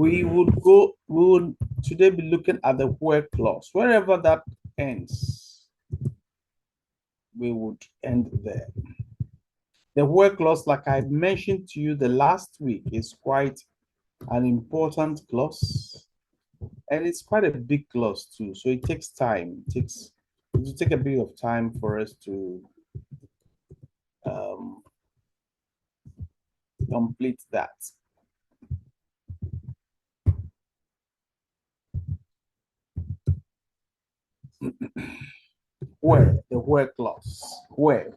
we would today be looking at the where clause. Wherever that ends, we would end there. The where clause, like I mentioned to you the last week, is quite an important clause, and it's quite a big clause too. So it takes time. It will take a bit of time for us to complete that. Where, the where clause. Where.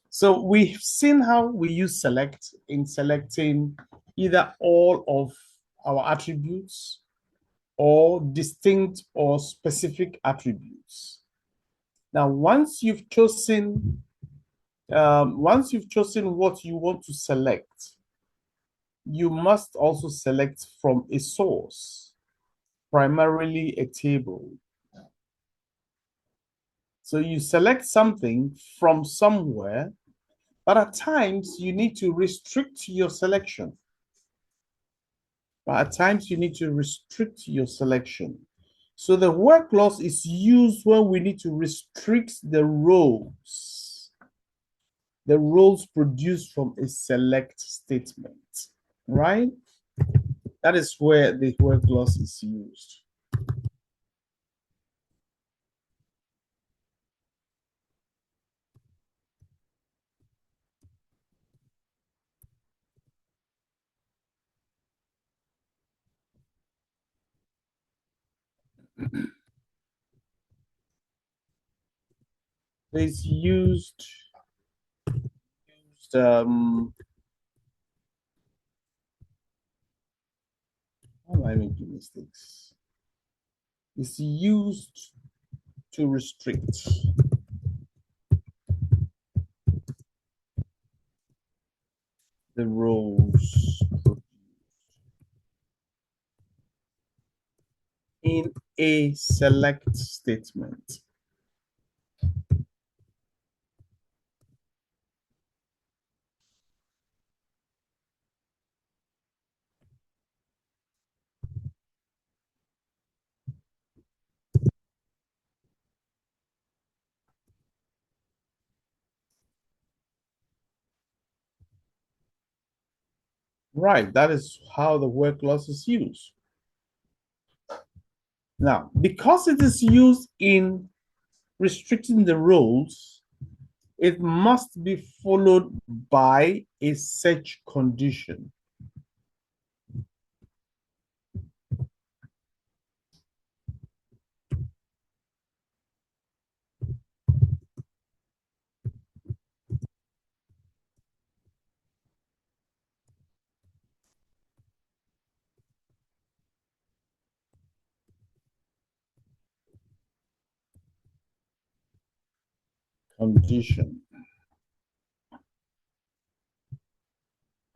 So we've seen how we use select in selecting either all of our attributes or distinct or specific attributes. Now, once you've chosen what you want to select, you must also select from a source, primarily a table. So you select something from somewhere, but at times you need to restrict your selection. So the where clause is used when we need to restrict the rows produced from a select statement, right? That is where the where clause is used. It's used how am I making mistakes? It's used to restrict the rows in a select statement. Right, that is how the where clause is used. Now, because it is used in restricting the rows, it must be followed by a search condition.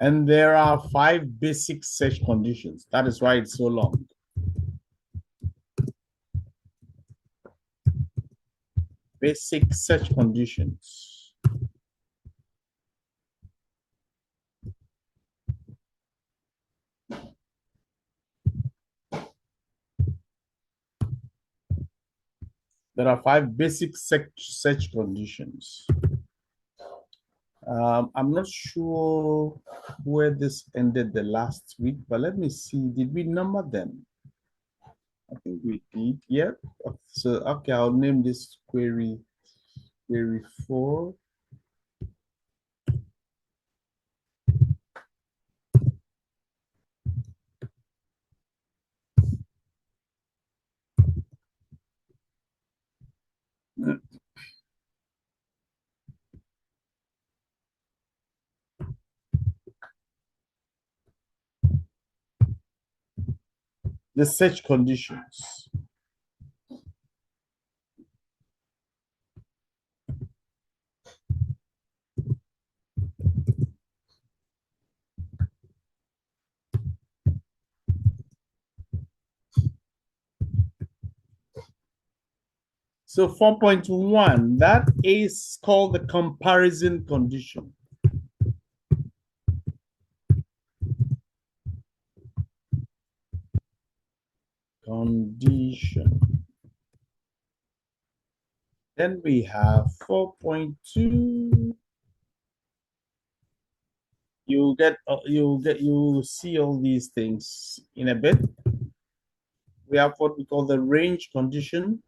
And there are 5 basic search conditions. That is why it's so long. Basic search conditions. There are 5 basic search conditions. I'm not sure where this ended the last week, but let me see. Did we number them? I think we did. Yeah. So, okay, I'll name this query 4. The search conditions. So 4.1, that is called the comparison condition. condition. Then we have 4.2. You'll see all these things in a bit. We have what we call the range condition.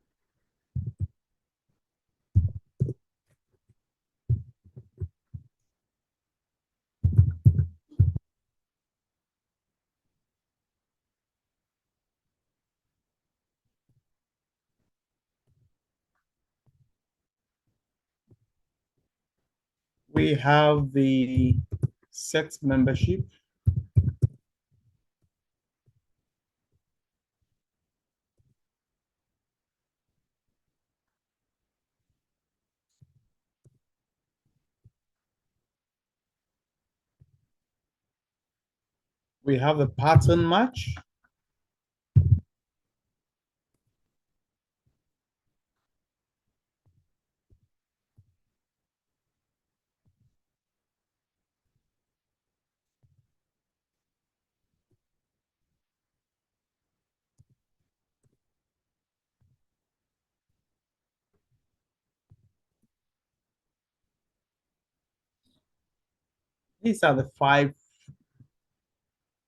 We have the set membership. We have the pattern match. These are the 5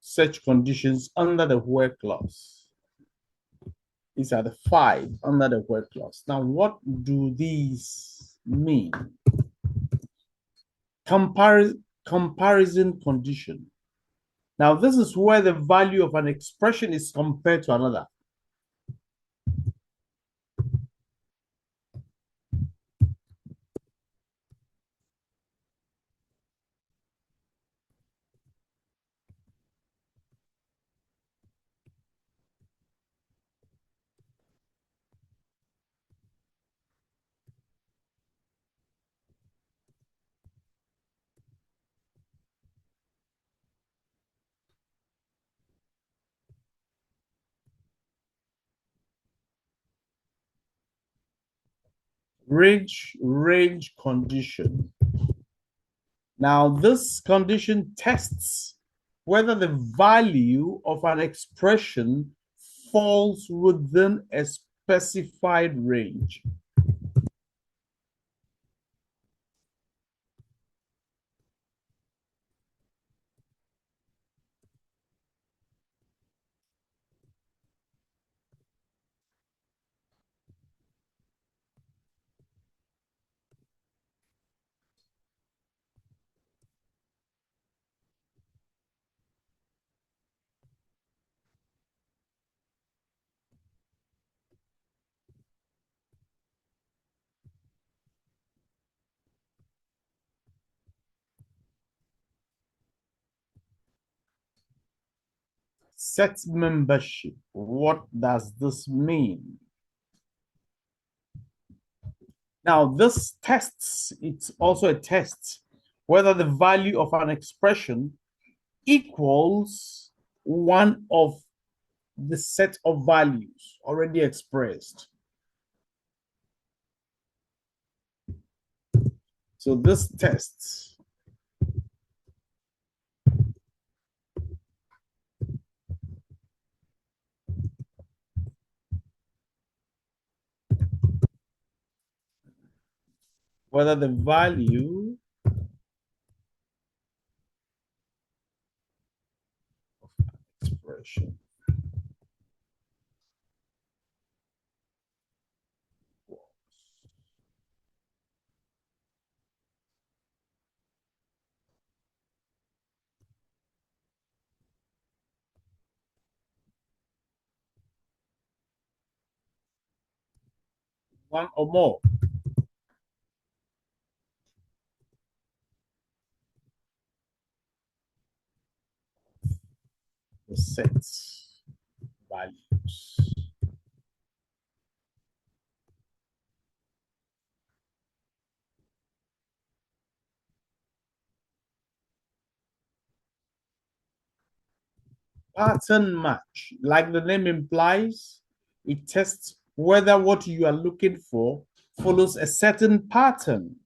such conditions under the where clause. These are the 5 under the where clause. Now, what do these mean? Comparison condition. Now, this is where the value of an expression is compared to another. Range condition. Now, this condition tests whether the value of an expression falls within a specified range. Set membership. What does this mean? Now, this tests, it's also a test whether the value of an expression equals one of the set of values already expressed. So this tests whether the value of expression one or more. The set values. Pattern match, like the name implies, it tests whether what you are looking for follows a certain pattern.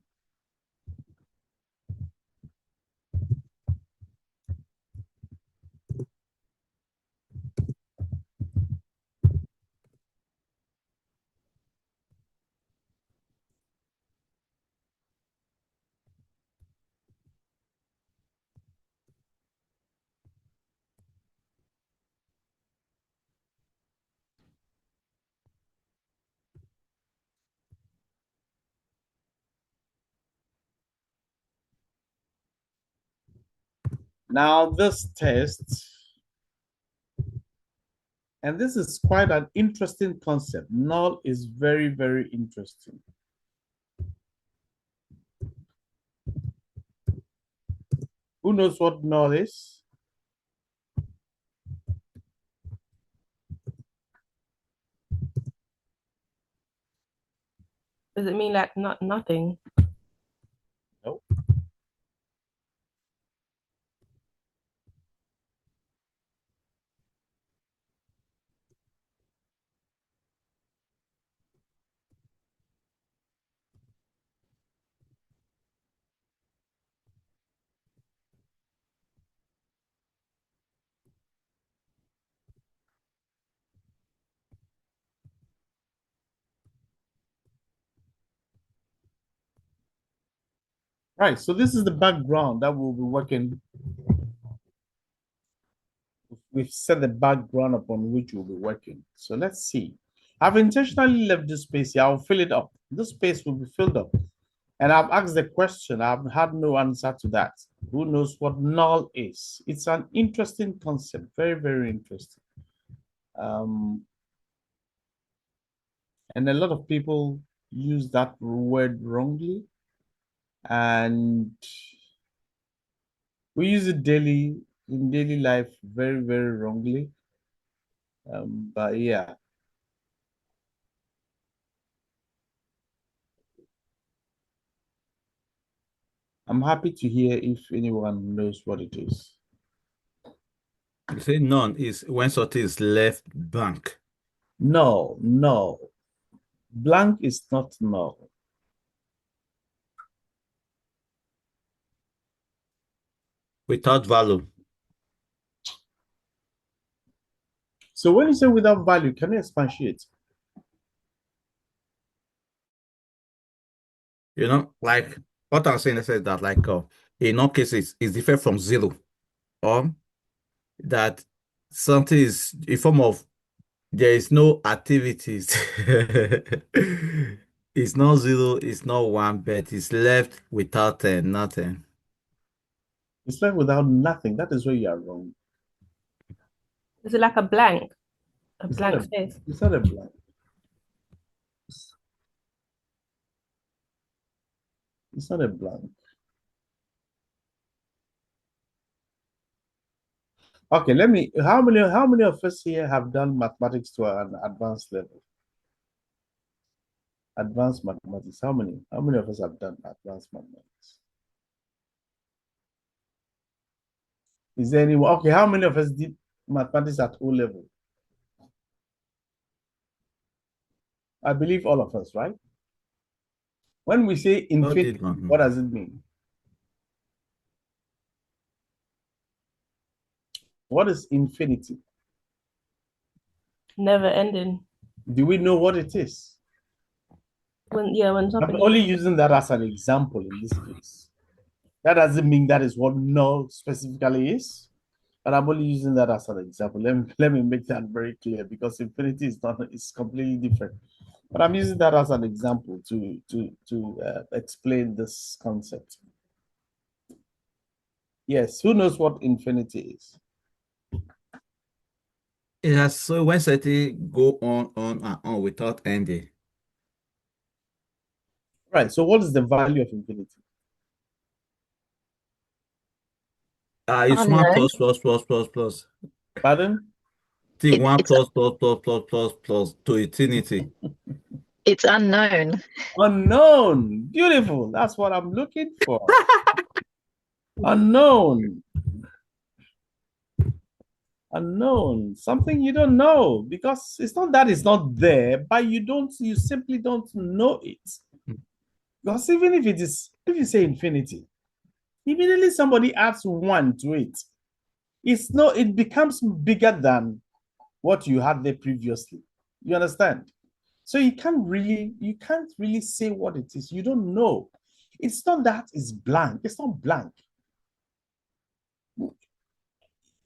Now this test, and this is quite an interesting concept. Null is very, very interesting. Who knows what null is? Does it mean like nothing? No. Right, so this is the background that we'll be working. We've set the background upon which we'll be working. So let's see. I've intentionally left this space here. I'll fill it up. This space will be filled up. And I've asked the question. I've had no answer to that. Who knows what null is? It's an interesting concept. Very, very interesting. And a lot of people use that word wrongly. And we use it daily in daily life very, very wrongly. But yeah. I'm happy to hear if anyone knows what it is. You say none is when something is left blank. No, no. Blank is not null. Without value. So when you say without value, can you expatiate? You know, like what I'm saying is that like in all cases it's different from zero, or that something is a form of there is no activities. It's not zero, it's not one, but it's left without nothing. It's like without nothing. That is where you are wrong. Is it like a blank? A It's blank not a, space? it's not a blank. It's not a blank. Okay, let me. How many of us here have done mathematics to an advanced level? Advanced mathematics. How many? How many of us have done advanced mathematics? Is there anyone? Okay, how many of us did mathematics at O level? I believe all of us, right? When we say infinity, what does it mean? What is infinity? Never ending. Do we know what it is? When something I'm only using that as an example in this case. That doesn't mean that is what null specifically is, but I'm only using that as an example. Let me make that very clear, because infinity is not, it's completely different. But I'm using that as an example to explain this concept. Yes, who knows what infinity is? It has so when something go on and on without ending. Right. So what is the value of infinity? It's one plus plus plus plus plus. Pardon? One plus plus plus plus plus plus to infinity. It's unknown. Unknown. Beautiful. That's what I'm looking for. Unknown. Unknown. Something you don't know, because it's not that it's not there, but you simply don't know it. Because even if if you say infinity, immediately somebody adds one to it. It becomes bigger than what you had there previously. You understand? So you can't really say what it is. You don't know. It's not that it's blank. It's not blank.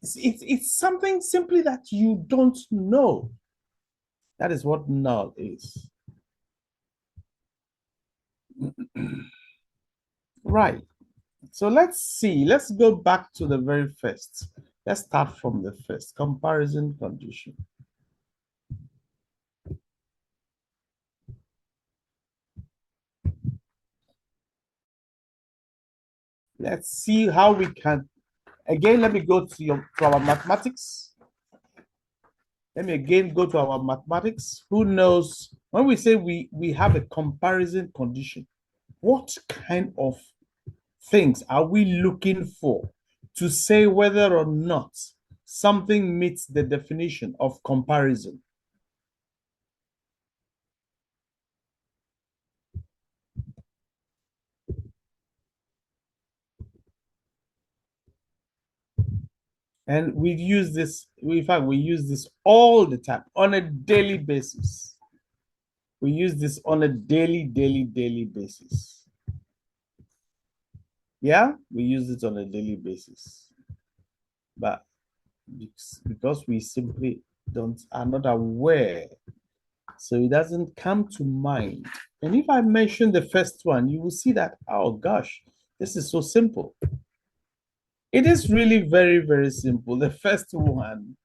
It's something simply that you don't know. That is what null is. Right. So let's see. Let's go back to the very first. Let's start from the first comparison condition. Let's see how we can. Again, let me go to our mathematics. Let me again go to our mathematics. Who knows when we say we have a comparison condition, what kind of things are we looking for to say whether or not something meets the definition of comparison? And we use this, in fact, we use this all the time on a daily basis. We use this on a daily basis. Yeah, we use it on a daily basis. But because we simply are not aware, so it doesn't come to mind. And if I mention the first one, you will see that, oh gosh, this is so simple. It is really very, very simple. The first one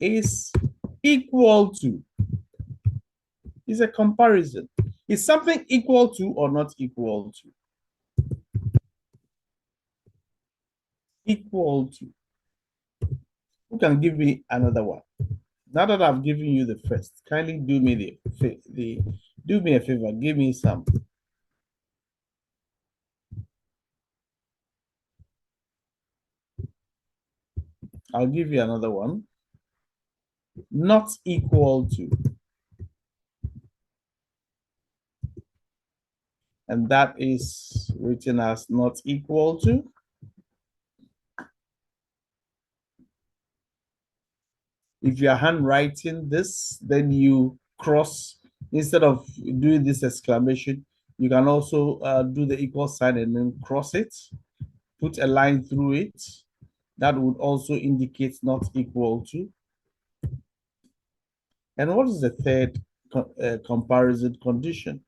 is equal to. It's a comparison. Is something equal to or not equal to? Equal to. Who can give me another one? Now that I've given you the first, kindly do me do me a favor, give me some. I'll give you another one. Not equal to. And that is written as not equal to. If you're handwriting this, then you cross, instead of doing this exclamation, you can also do the equal sign and then cross it, put a line through it. That would also indicate not equal to. And what is the third comparison condition?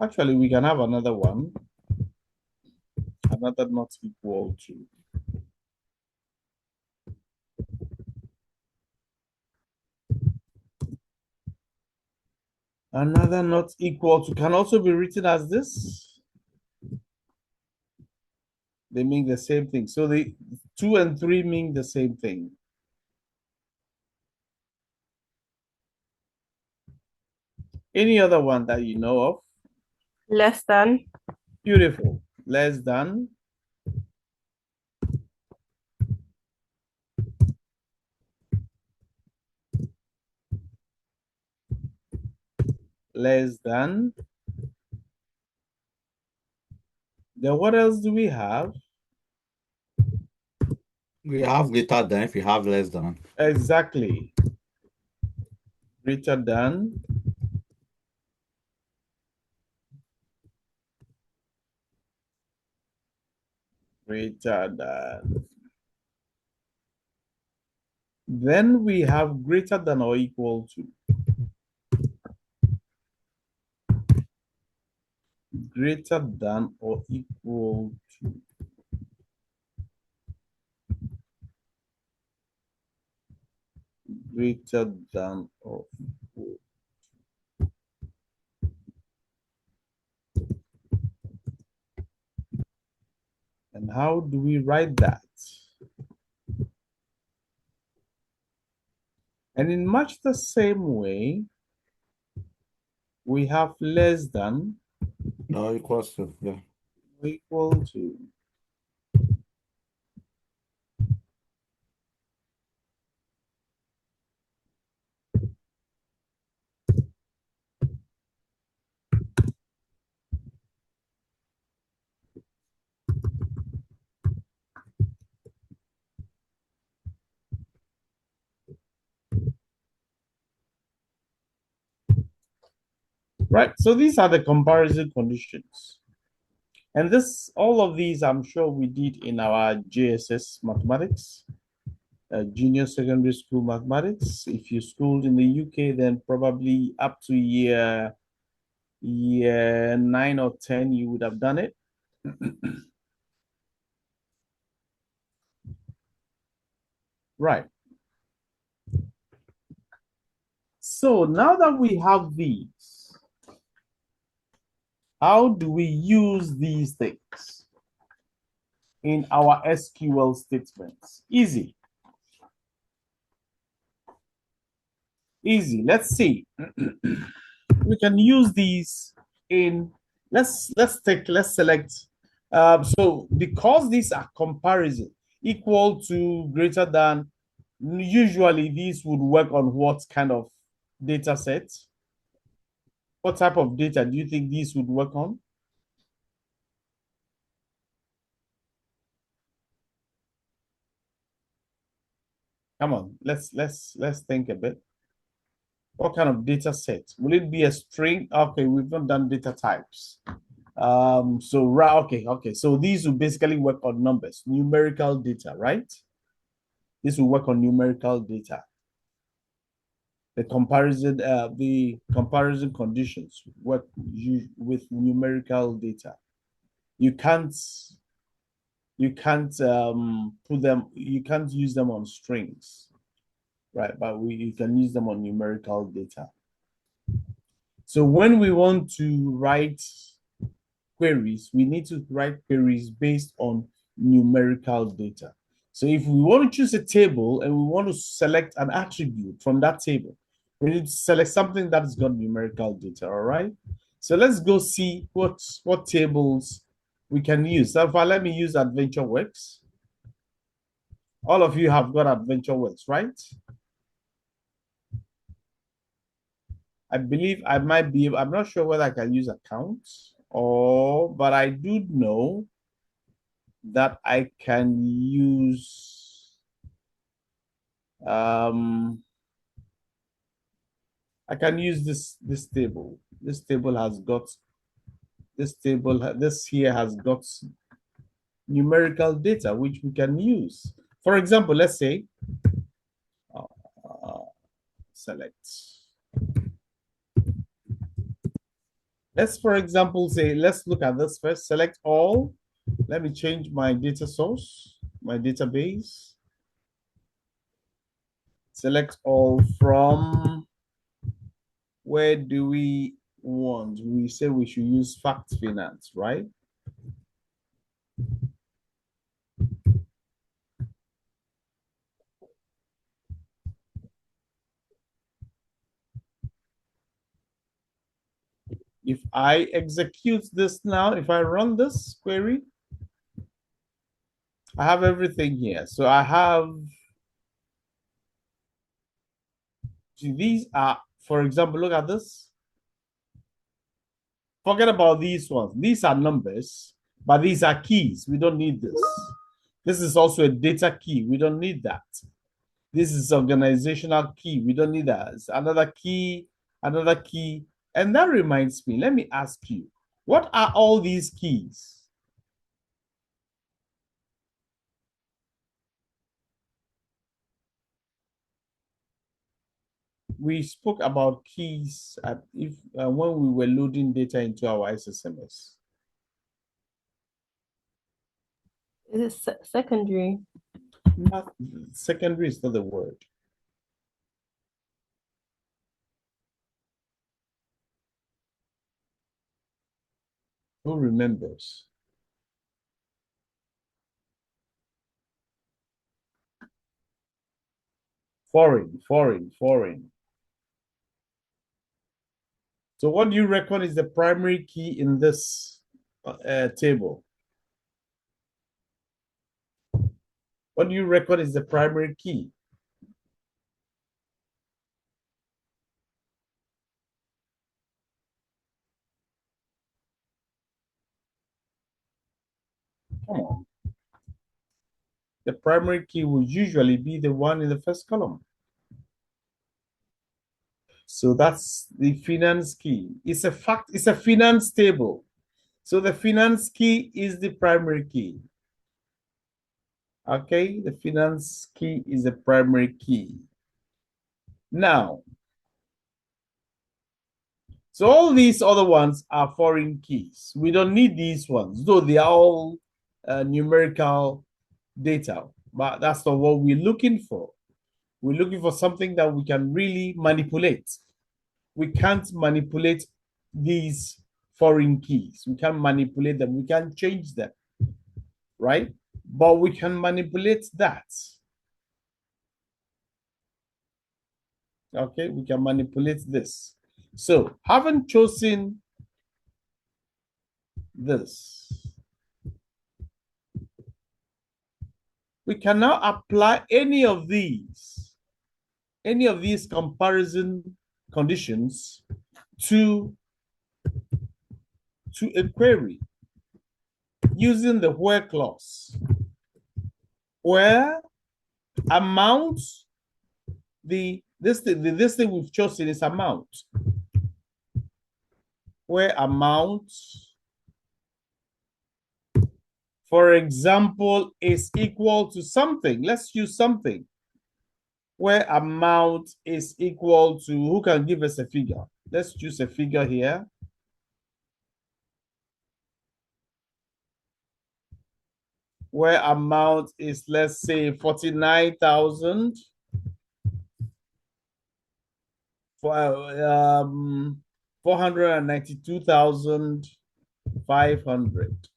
Actually, we can have another one. Another not equal to. Another not equal to can also be written as this. They mean the same thing. So the 2 and 3 mean the same thing. Any other one that you know of? Less than. Beautiful. Less than. Less than. Then what else do we have? We have greater than if we have less than. Exactly. Greater than. Greater than. Then we have greater than or equal to. Greater than or equal to. Greater than or equal. And how do we write that? And in much the same way, we have less than No, equals to, yeah. equal to. Right, so these are the comparison conditions. And all of these, I'm sure we did in our JSS mathematics, junior secondary school mathematics. If you schooled in the UK, then probably up to year year 9 or 10, you would have done it. Right. So now that we have these, how do we use these things in our SQL statements? Easy. Easy. Let's see. We can use these in, let's select. So because these are comparison, equal to, greater than, usually these would work on what kind of data set? What type of data do you think these would work on? Come on, let's think a bit. What kind of data set? Will it be a string? Okay, we've not done data types. Okay. So these will basically work on numbers, numerical data, right? This will work on numerical data. The comparison conditions work with numerical data. You can't put them, you can't use them on strings, right? But you can use them on numerical data. So when we want to write queries, we need to write queries based on numerical data. So if we want to choose a table and we want to select an attribute from that table, we need to select something that's got numerical data, all right? So let's go see what tables we can use. So far, let me use AdventureWorks. All of you have got AdventureWorks, right? I believe I might be, I'm not sure whether I can use accounts but I do know that I can use, I can use this table. This here has got numerical data, which we can use. For example, let's say, select. Let's, for example, say, let's look at this first. Select all. Let me change my data source, my database. Select all from, where do we want? We say we should use fact finance, right? If I execute this now, if I run this query, I have everything here. So I have, these are, for example, look at this. Forget about these ones. These are numbers, but these are keys. We don't need this. This is also a data key. We don't need that. This is organizational key. We don't need that. It's another key, another key. And that reminds me, let me ask you, what are all these keys? We spoke about keys when we were loading data into our SSMS. Is it secondary? Secondary is not the word. Who remembers? Foreign. So what do you reckon is the primary key in this table? What do you reckon is the primary key? Come on. The primary key will usually be the one in the first column. So that's the finance key. It's a fact, it's a finance table. So the finance key is the primary key. Okay, the finance key is the primary key. Now, So all these other ones are foreign keys. We don't need these ones, though they are all numerical data, but that's not what we're looking for. We're looking for something that we can really manipulate. We can't manipulate these foreign keys. We can't manipulate them. We can't change them, right? But we can manipulate that. Okay, we can manipulate this. So having chosen this, we can now apply any of these comparison conditions to a query using the where clause, where amount, this thing we've chosen is amount, where amount, for example, is equal to something. Let's use something where amount is equal to, who can give us a figure? Let's choose a figure here. Where amount is, let's say, 49,000 for 492,500.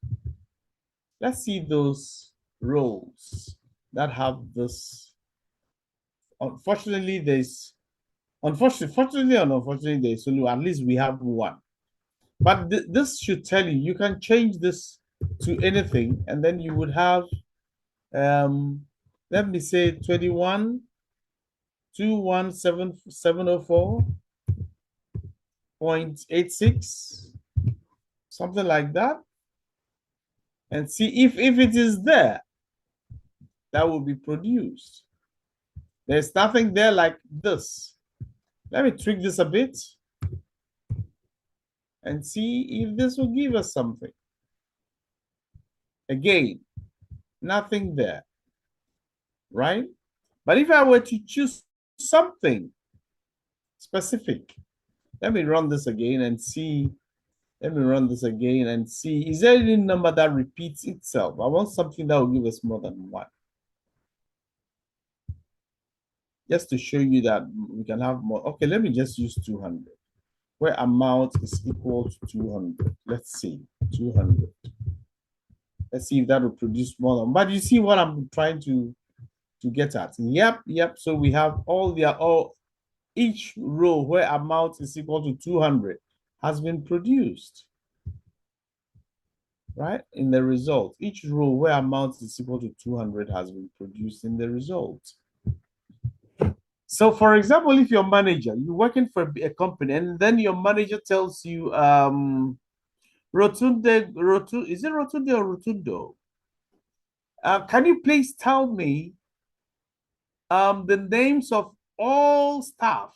Let's see those rows that have this. Unfortunately, there's fortunately or unfortunately, there's only at least we have one. But this should tell you, you can change this to anything, and then you would have, let me say 21,21704.86, something like that, and see if it is there, that will be produced. There's nothing there like this. Let me tweak this a bit and see if this will give us something. Again, nothing there, right? But if I were to choose something specific, let me run this again and see. Let me run this again and see. Is there any number that repeats itself? I want something that will give us more than one. Just to show you that we can have more. Okay, let me just use 200. Where amount is equal to 200. Let's see, 200. Let's see if that will produce more than. But you see what I'm trying to get at? Yep. So we have each row where amount is equal to 200 has been produced, right? In the result, each row where amount is equal to 200 has been produced in the result. So for example, if you're you're working for a company, and then your manager tells you, is it Rotunde or Rotundo? Can you please tell me the names of all staff,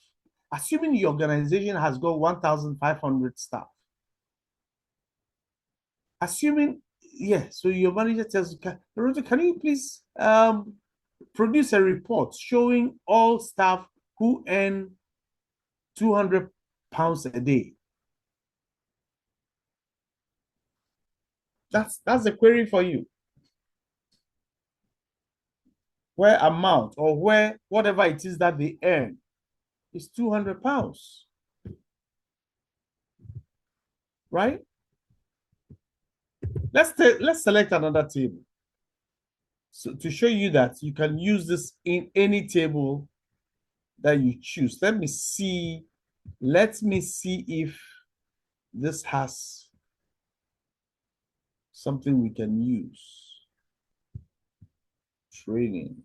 assuming the organization has got 1,500 staff? Assuming, yeah, so your manager tells you, can you please produce a report showing all staff who earn £200 a day? That's the query for you. Where amount, or where whatever it is that they earn, is £200, right? Let's select another table. So to show you that you can use this in any table that you choose. Let me see if this has something we can use. Training.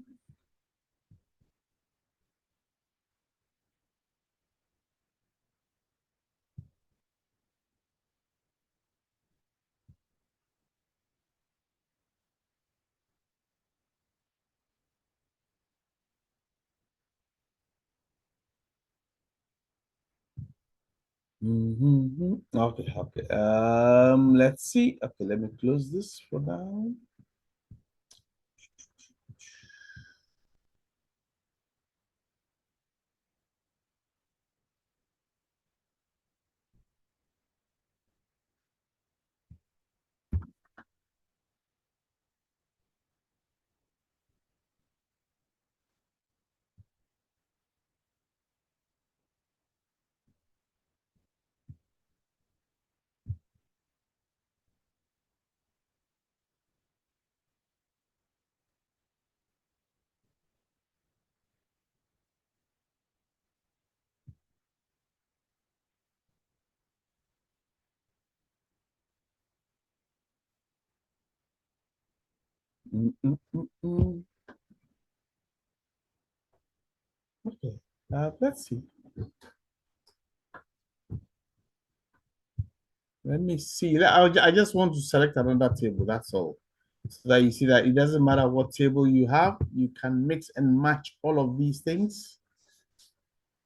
Okay. Let's see. Okay, let me close this for now. Okay, let's see. Let me see. I just want to select another table, that's all. So that you see that it doesn't matter what table you have, you can mix and match all of these things.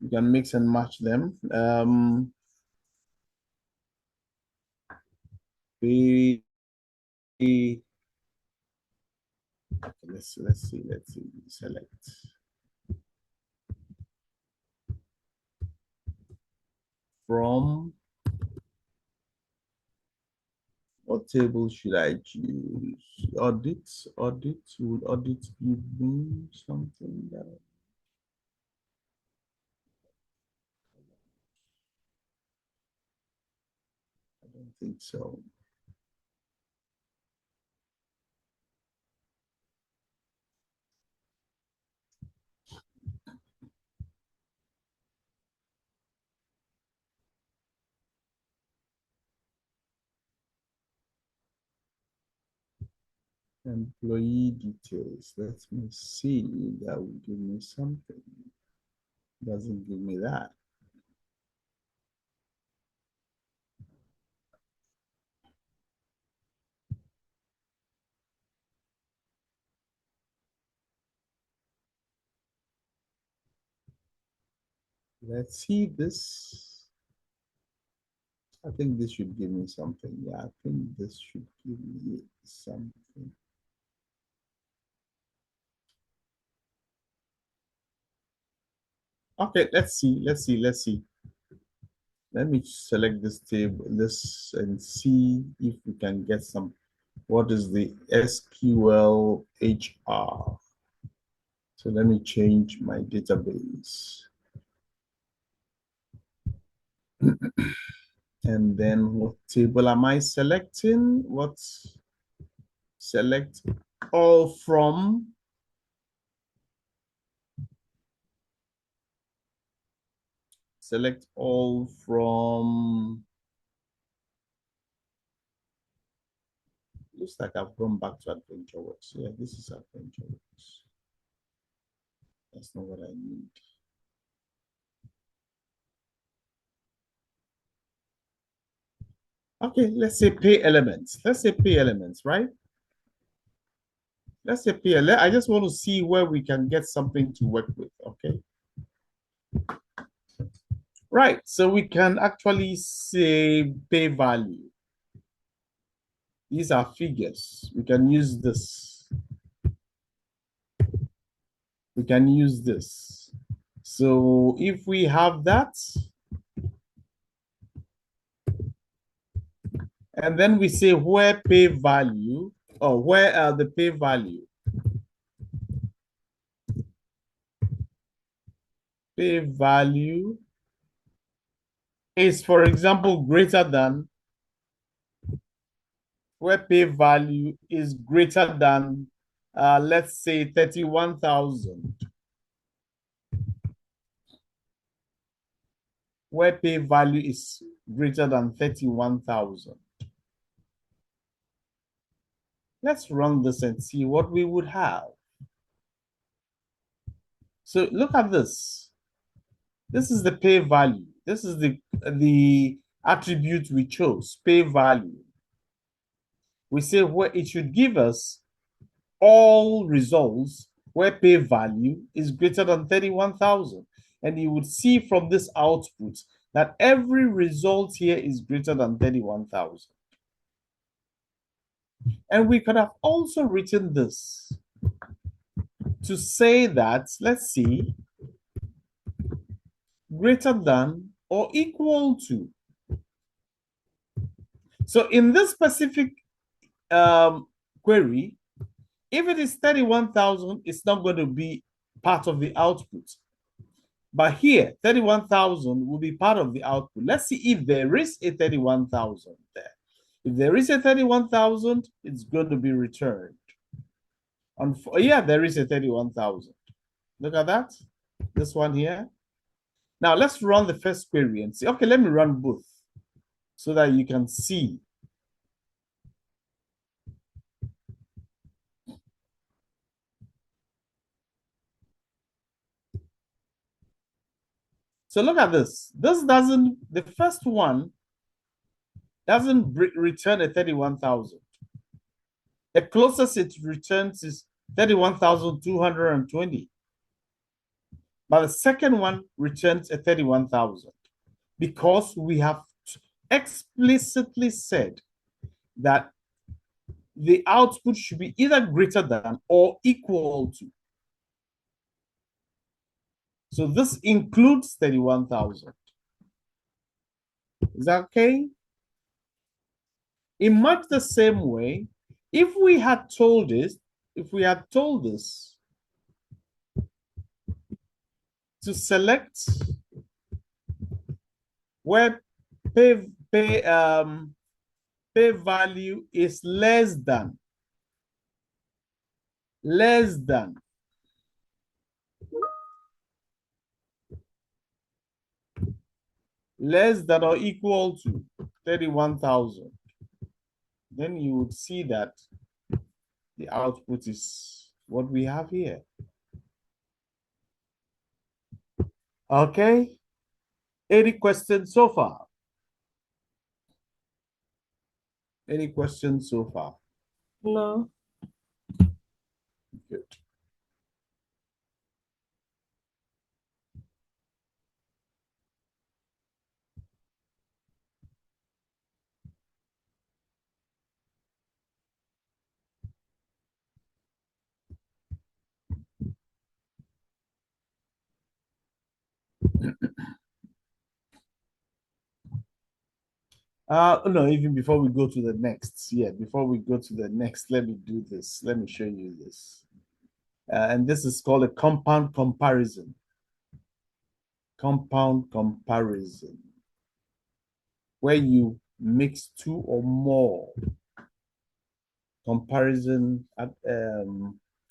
You can mix and match them. Okay, let's see. Select. From what table should I choose? Audit. Would audit give me something that I don't think so. Employee details. Let me see. That will give me something. Doesn't give me that. Let's see this. I think this should give me something. Yeah, I think this should give me something. Okay, let's see. Let me select this table, and see if we can get some. What is the SQL HR? So let me change my database. And then what table am I selecting? Select all from. Select all from. Looks like I've gone back to AdventureWorks. Yeah, this is AdventureWorks. That's not what I need. Okay, let's say pay elements. Right? Let's say pay. I just want to see where we can get something to work with, okay? Right, so we can actually say pay value. These are figures. We can use this. So if we have that, and then we say where pay value, or where are the pay value? Pay value is, for example, greater than, where pay value is greater than, let's say 31,000. Where pay value is greater than 31,000. Let's run this and see what we would have. So look at this. This is the pay value. This is the attribute we chose, pay value. We say where it should give us all results where pay value is greater than 31,000. And you would see from this output that every result here is greater than 31,000. And we could have also written this to say that, let's see, greater than or equal to. So in this specific query, if it is 31,000, it's not going to be part of the output. But here, 31,000 will be part of the output. Let's see if there is a 31,000 there. If there is a 31,000, it's going to be returned. Yeah, there is a 31,000. Look at that. This one here. Now let's run the first query and see. Okay, let me run both so that you can see. So look at this. This doesn't, the first one doesn't return a 31,000. The closest it returns is 31,220. But the second one returns a 31,000 because we have explicitly said that the output should be either greater than or equal to. So this includes 31,000. Is that okay? In much the same way, if we had told this to select where pay value is less than or equal to 31,000, then you would see that the output is what we have here. Okay. Any questions so far? Any questions so far? No. Good. No, even before we go to the next, before we go to the next, let me do this. Let me show you this. And this is called a compound comparison. Compound comparison, where you mix two or more comparison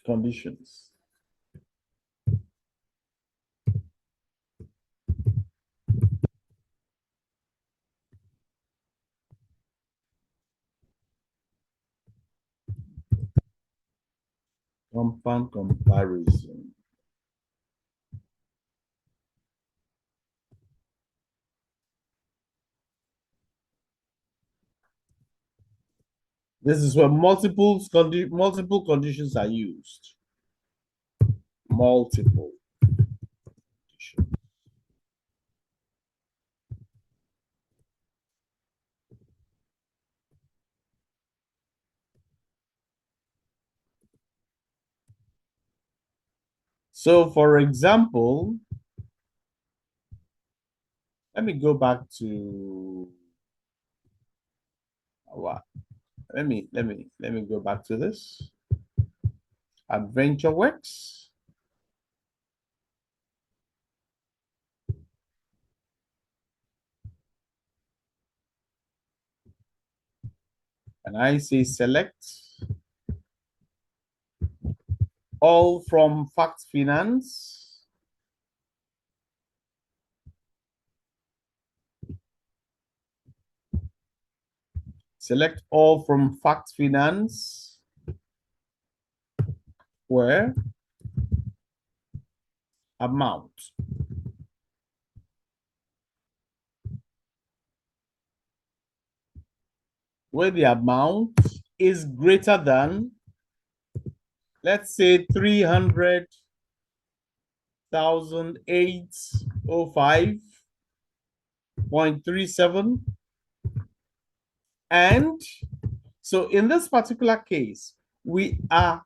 conditions. Compound comparison. This is where multiple conditions are used. Multiple conditions. So, for example, let me go back to what? Let me go back to this. AdventureWorks. And I say select all from Fact Finance. Select all from Fact Finance, where amount where the amount is greater than, let's say, 300,805.37. And so in this particular case, we are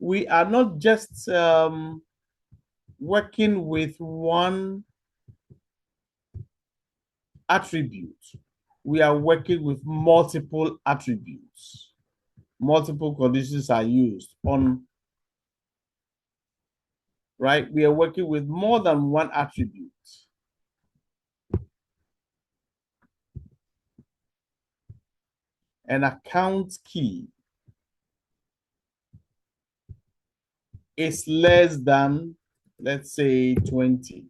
not just working with one attribute. We are working with multiple attributes. Multiple conditions are used on, right? We are working with more than one attribute. An account key is less than, let's say, 20.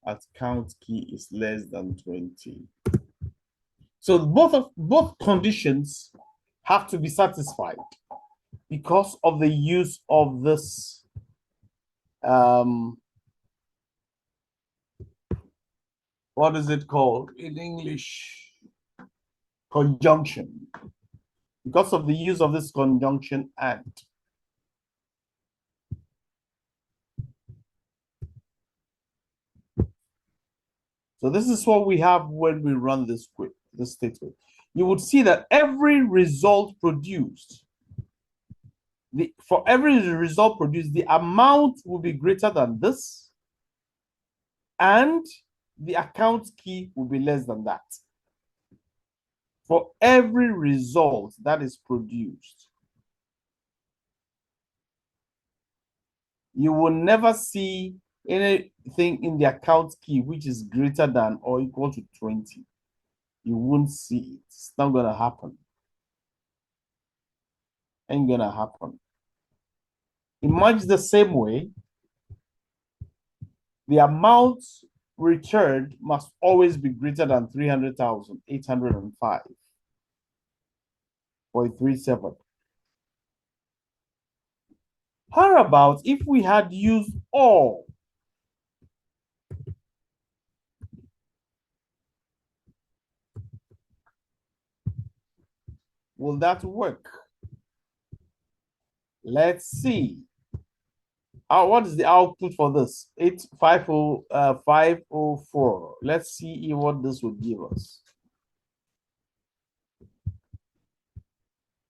Account key is less than 20. So both conditions have to be satisfied. because of the use of this what is it called in English? Conjunction. Because of the use of this conjunction and. So this is what we have when we run this statement. You would see that every result produced, for every result produced, the amount will be greater than this, and the account key will be less than that. For every result that is produced, you will never see anything in the account key which is greater than or equal to 20. You won't see it. It's not going to happen. Ain't going to happen. In much the same way, the amount returned must always be greater than 300,805.37. How about if we had used all? Will that work? Let's see. What is the output for this? 504. Let's see what this would give us.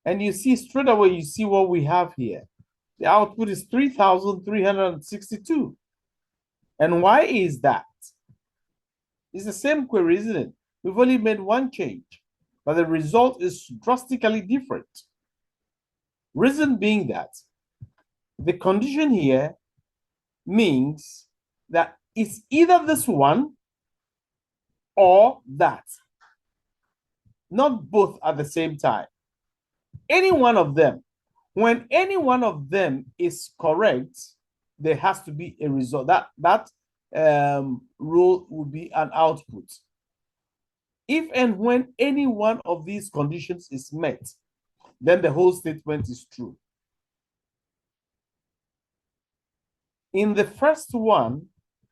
And you see straight away, you see what we have here. The output is 3,362. And why is that? It's the same query, isn't it? We've only made one change, but the result is drastically different. Reason being that the condition here means that it's either this one or that, not both at the same time. Any one of them. When any one of them is correct, there has to be a result. That rule will be an output. If and when any one of these conditions is met, then the whole statement is true. In the first one,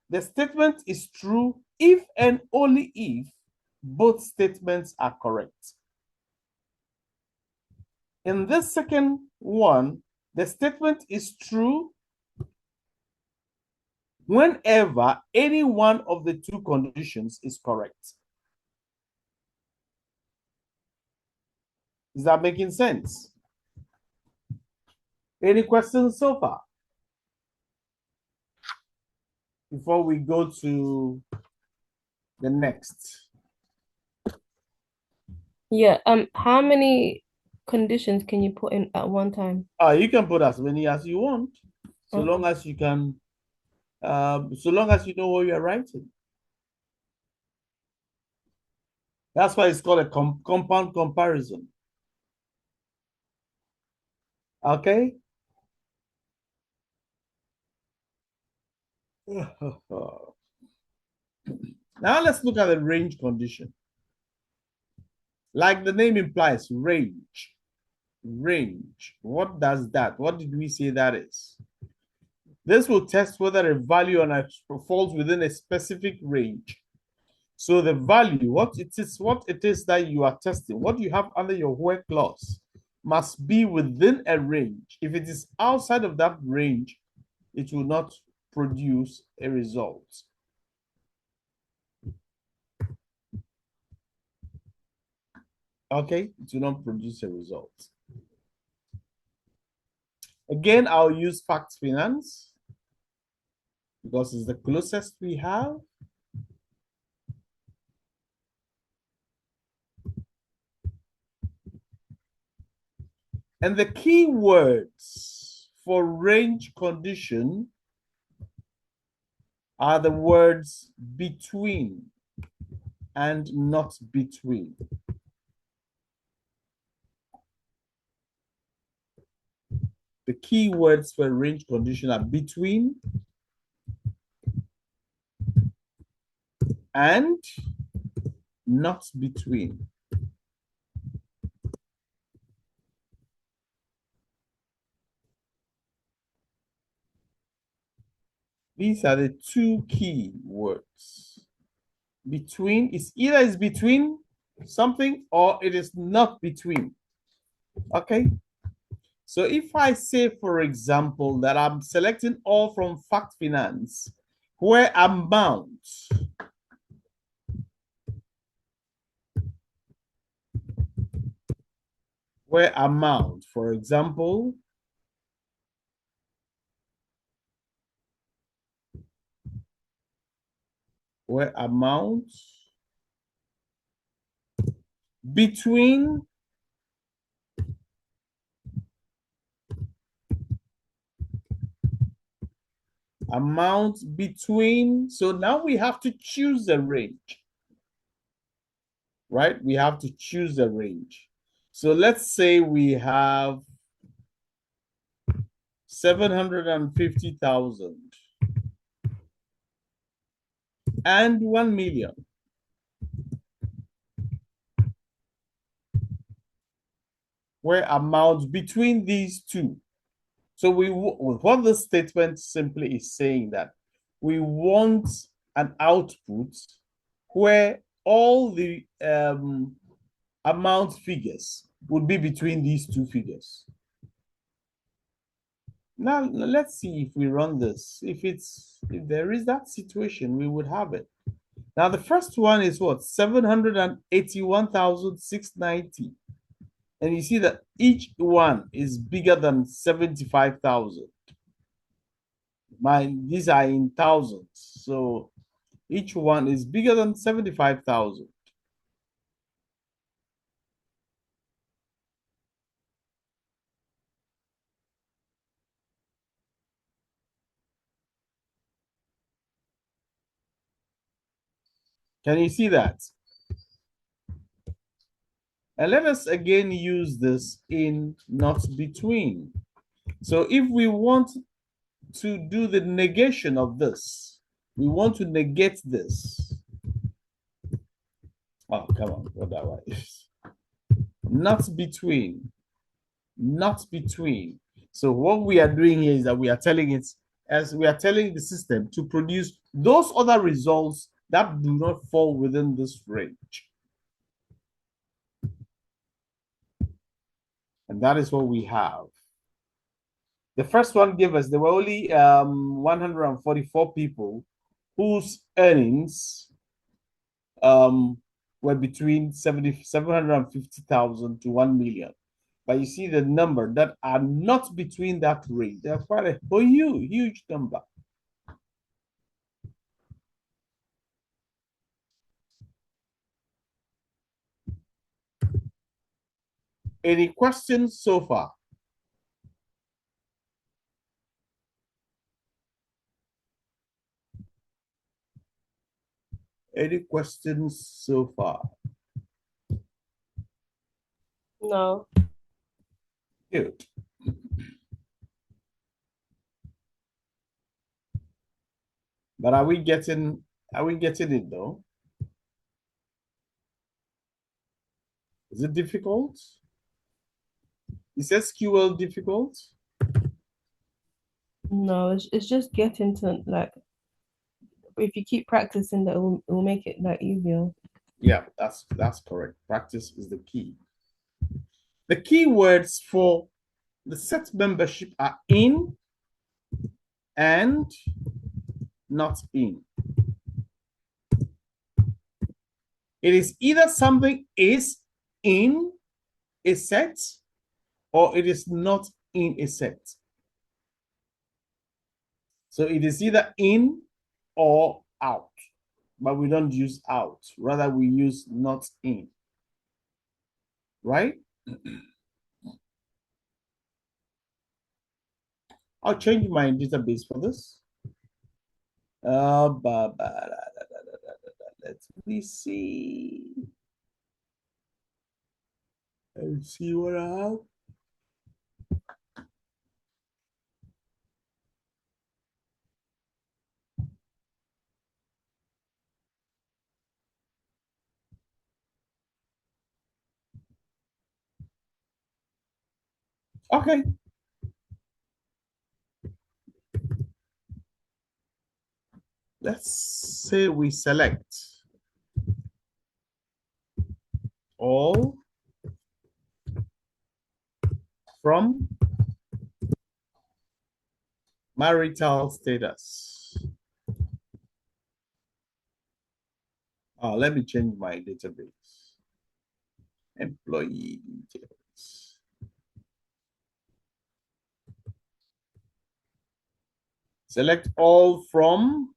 the statement is true if and only if both statements are correct. In this second one, the statement is true whenever any one of the two conditions is correct. Is that making sense? Any questions so far? Before we go to the next. Yeah. How many conditions can you put in at one time? You can put as many as you want, so long as you can, so long as you know what you're writing. That's why it's called a compound comparison. Okay. Now let's look at the range condition. Like the name implies, range. Range. What does that? What did we say that is? This will test whether a value on a falls within a specific range. So the value, what it is that you are testing, what you have under your where clause must be within a range. If it is outside of that range, it will not produce a result. Okay, it will not produce a result. Again, I'll use fact finance because it's the closest we have. And the key words for range condition are the words between and not between. The key words for range condition are between and not between. These are the two key words. Between is either is between something or it is not between. Okay. So if I say, for example, that I'm selecting all from fact finance, where amount for example, where amount between so now we have to choose the range, right? We have to choose the range. So let's say we have 750,000 and 1 million. Where amount between these two. So what this statement simply is saying that we want an output where all the amount figures would be between these two figures. Now let's see if we run this. If there is that situation, we would have it. Now the first one is what? 781,690. And you see that each one is bigger than 75,000. These are in thousands. So each one is bigger than 75,000. Can you see that? And let us again use this in not between. So if we want to do the negation of this, we want to negate this. Oh, come on, what that was. Not between. Not between. So what we are doing here is that we are telling it, as we are telling the system to produce those other results that do not fall within this range. And that is what we have. The first one gave us, there were only 144 people whose earnings were between 750,000 to 1 million. But you see the number that are not between that range. They're quite a huge number. Any questions so far? Any questions so far? No. Good. But are we getting it though? Is it difficult? Is SQL difficult? No, it's just getting to, like, if you keep practicing, that it will make it like easier. Yeah, that's correct. Practice is the key. The key words for the set membership are in and not in. It is either something is in a set or it is not in a set. So it is either in or out, but we don't use out. Rather, we use not in, right? I'll change my database for this. Let me see. Let's see what I have. Okay. let's say we select all from marital status. Let me change my database. Employee details. Select all from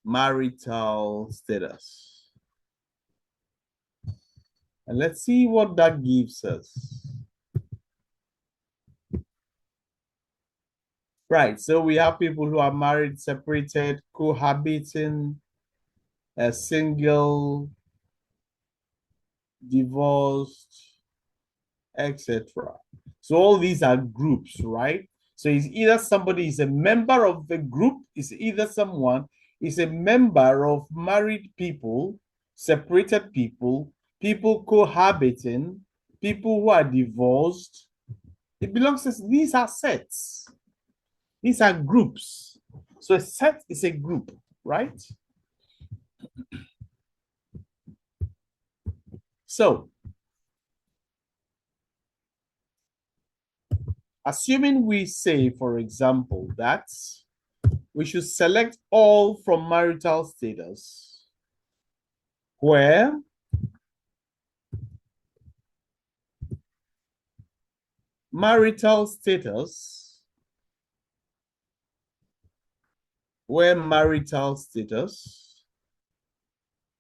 marital status. And let's see what that gives us. Right, so we have people who are married, separated, cohabiting, single, divorced, etc. So all these are groups, right? So it's either somebody is a member of the group, it's either someone is a member of married people, separated people, people cohabiting, people who are divorced. It belongs to, these are sets. These are groups. So a set is a group, right? So assuming we say, for example, that we should select all from marital status, where marital status,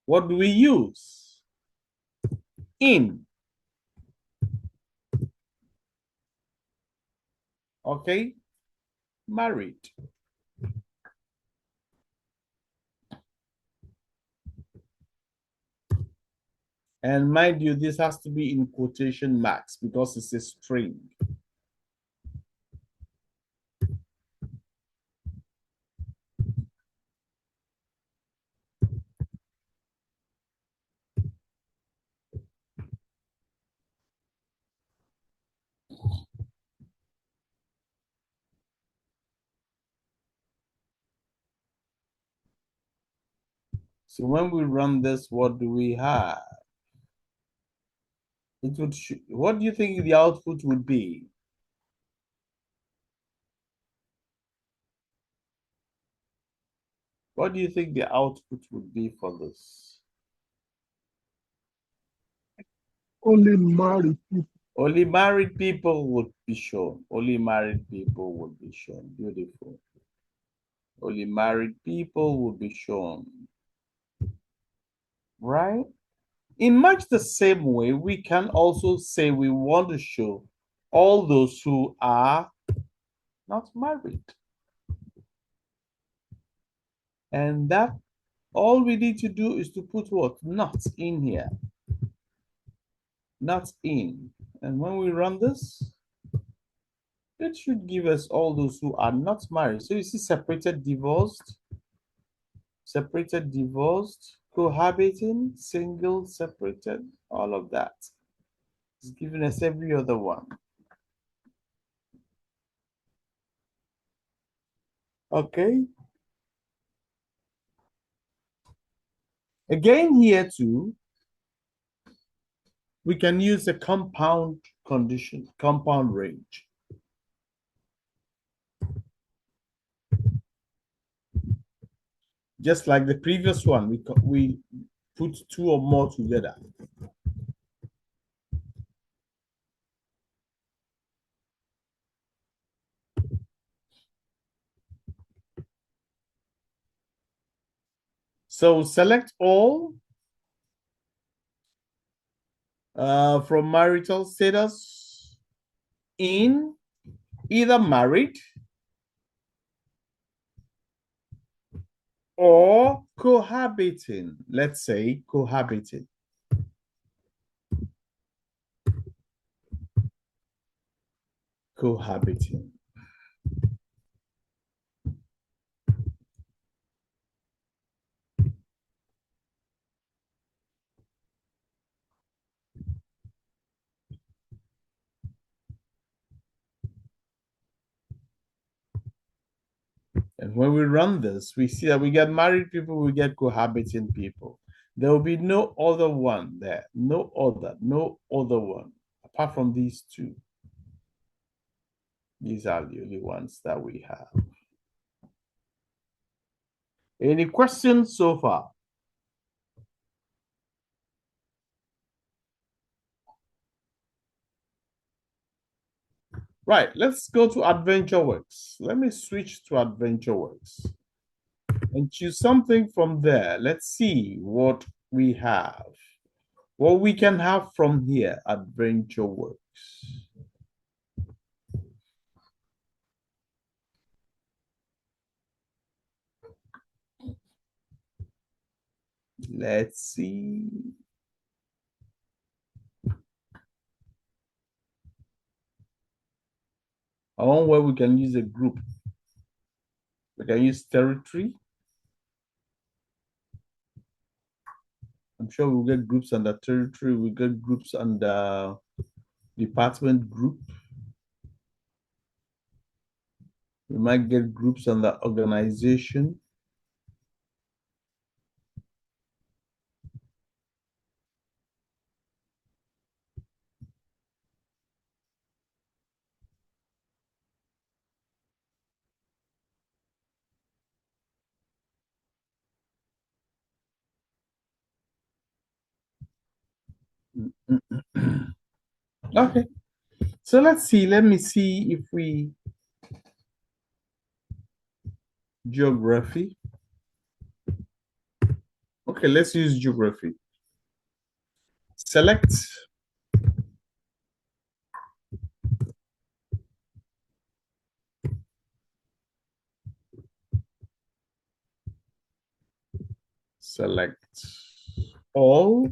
what do we use? In. Okay, married. And mind you, this has to be in quotation marks because it's a string. So when we run this, what do we have? It would. What do you think the output would be? What do you think the output would be for this? Only married people. Only married people would be shown. Only married people would be shown. Beautiful. Only married people would be shown. Right? In much the same way, we can also say we want to show all those who are not married. And that all we need to do is to put what? Not in here. Not in. And when we run this, it should give us all those who are not married. So you see separated, divorced, cohabiting, single, separated, all of that. It's giving us every other one. Okay. Again, here too, we can use a compound condition, compound range. Just like the previous one, we put two or more together. So select all from marital status in either married or cohabiting. Let's say cohabiting. Cohabiting. And when we run this, we see that we get married people, we get cohabiting people. There will be no other one there, no other one, apart from these two. These are the only ones that we have. Any questions so far? Right, let's go to AdventureWorks. Let me switch to AdventureWorks and choose something from there. Let's see what we have, what we can have from here, AdventureWorks. Let's see. I want where we can use a group. We can use territory. I'm sure we'll get groups under territory. We'll get groups under department group. We might get groups under organization. Okay, so let's see. Let me see if we geography. Okay, let's use geography. Select all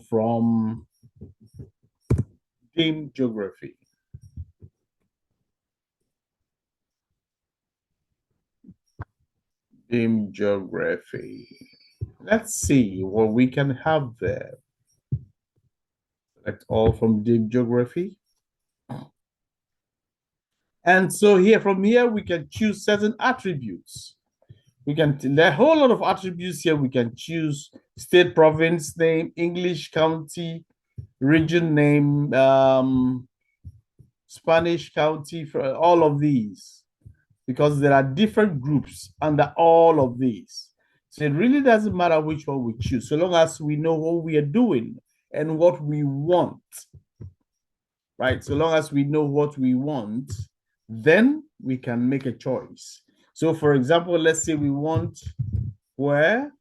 from game geography. Game geography. Let's see what we can have there. Select all from game geography. And so here, from here, we can choose certain attributes. We can, there are a whole lot of attributes here. We can choose state, province name, English, county, region name, Spanish county, for all of these, because there are different groups under all of these. So it really doesn't matter which one we choose, so long as we know what we are doing and what we want, right? So long as we know what we want, then we can make a choice. So for example, let's say we want where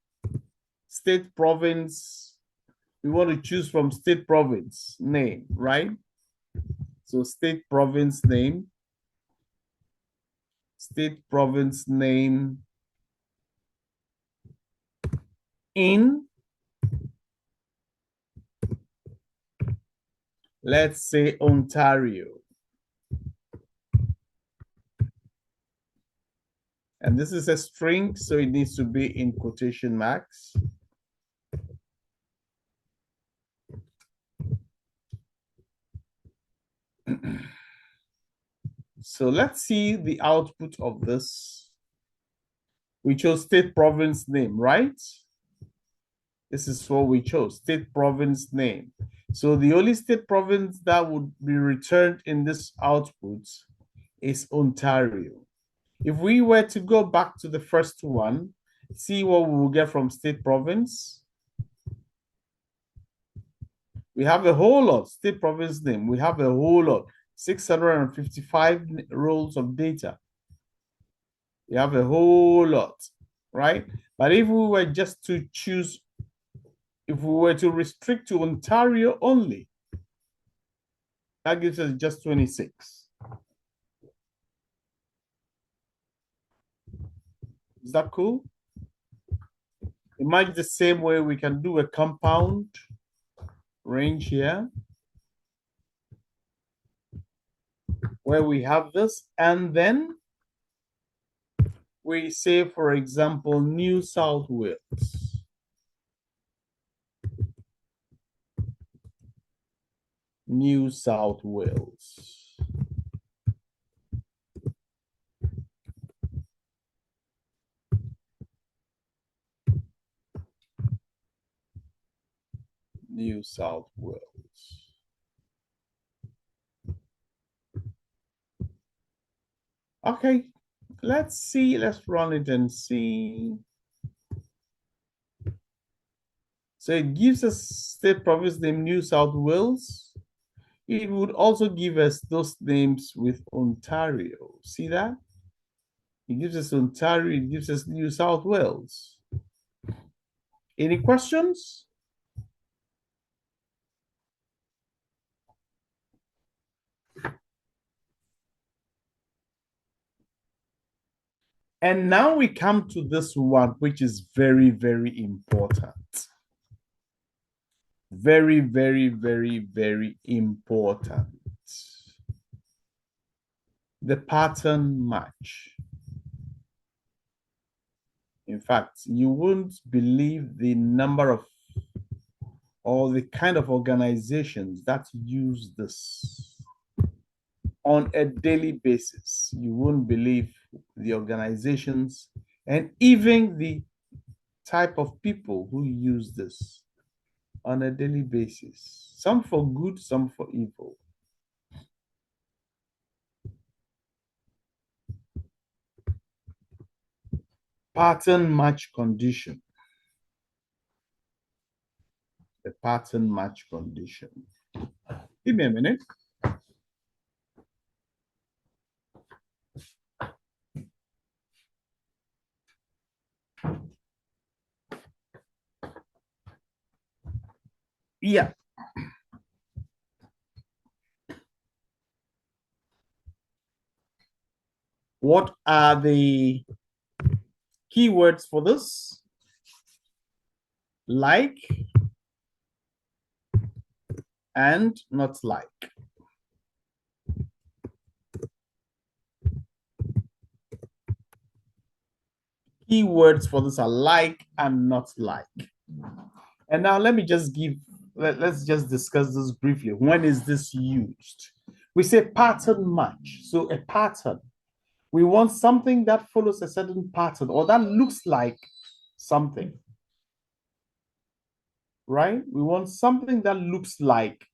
state, province, we want to choose from state, province name, right? So state, province name, state, province name in, let's say, Ontario. And this is a string, so it needs to be in quotation marks. So let's see the output of this. We chose state, province name, right? This is what we chose, state, province name. So the only state, province that would be returned in this output is Ontario. If we were to go back to the first one, see what we will get from state, province. We have a whole lot, state, province name. We have a whole lot, 655 rows of data. We have a whole lot, right? But if we were just to choose, if we were to restrict to Ontario only, that gives us just 26. Is that cool? It might be the same way we can do a compound range here, where we have this, and then we say, for example, New South Wales. New South Wales. New South Wales. Okay, let's see, let's run it and see. So it gives us state province name New South Wales. It would also give us those names with Ontario. See that? It gives us Ontario, it gives us New South Wales. Any questions? And now we come to this one, which is very, very important. Very, very, very, very important. The pattern match. In fact, you won't believe the number of or the kind of organizations that use this on a daily basis. You won't believe the organizations and even the type of people who use this on a daily basis. Some for good, some for evil. Pattern match condition. The pattern match condition. Give me a minute. Yeah. What are the keywords for this? Like and not like. Keywords for this are like and not like. And now let me just let's just discuss this briefly. When is this used? We say pattern match. So a pattern. We want something that follows a certain pattern or that looks like something. Right? We want something that looks like.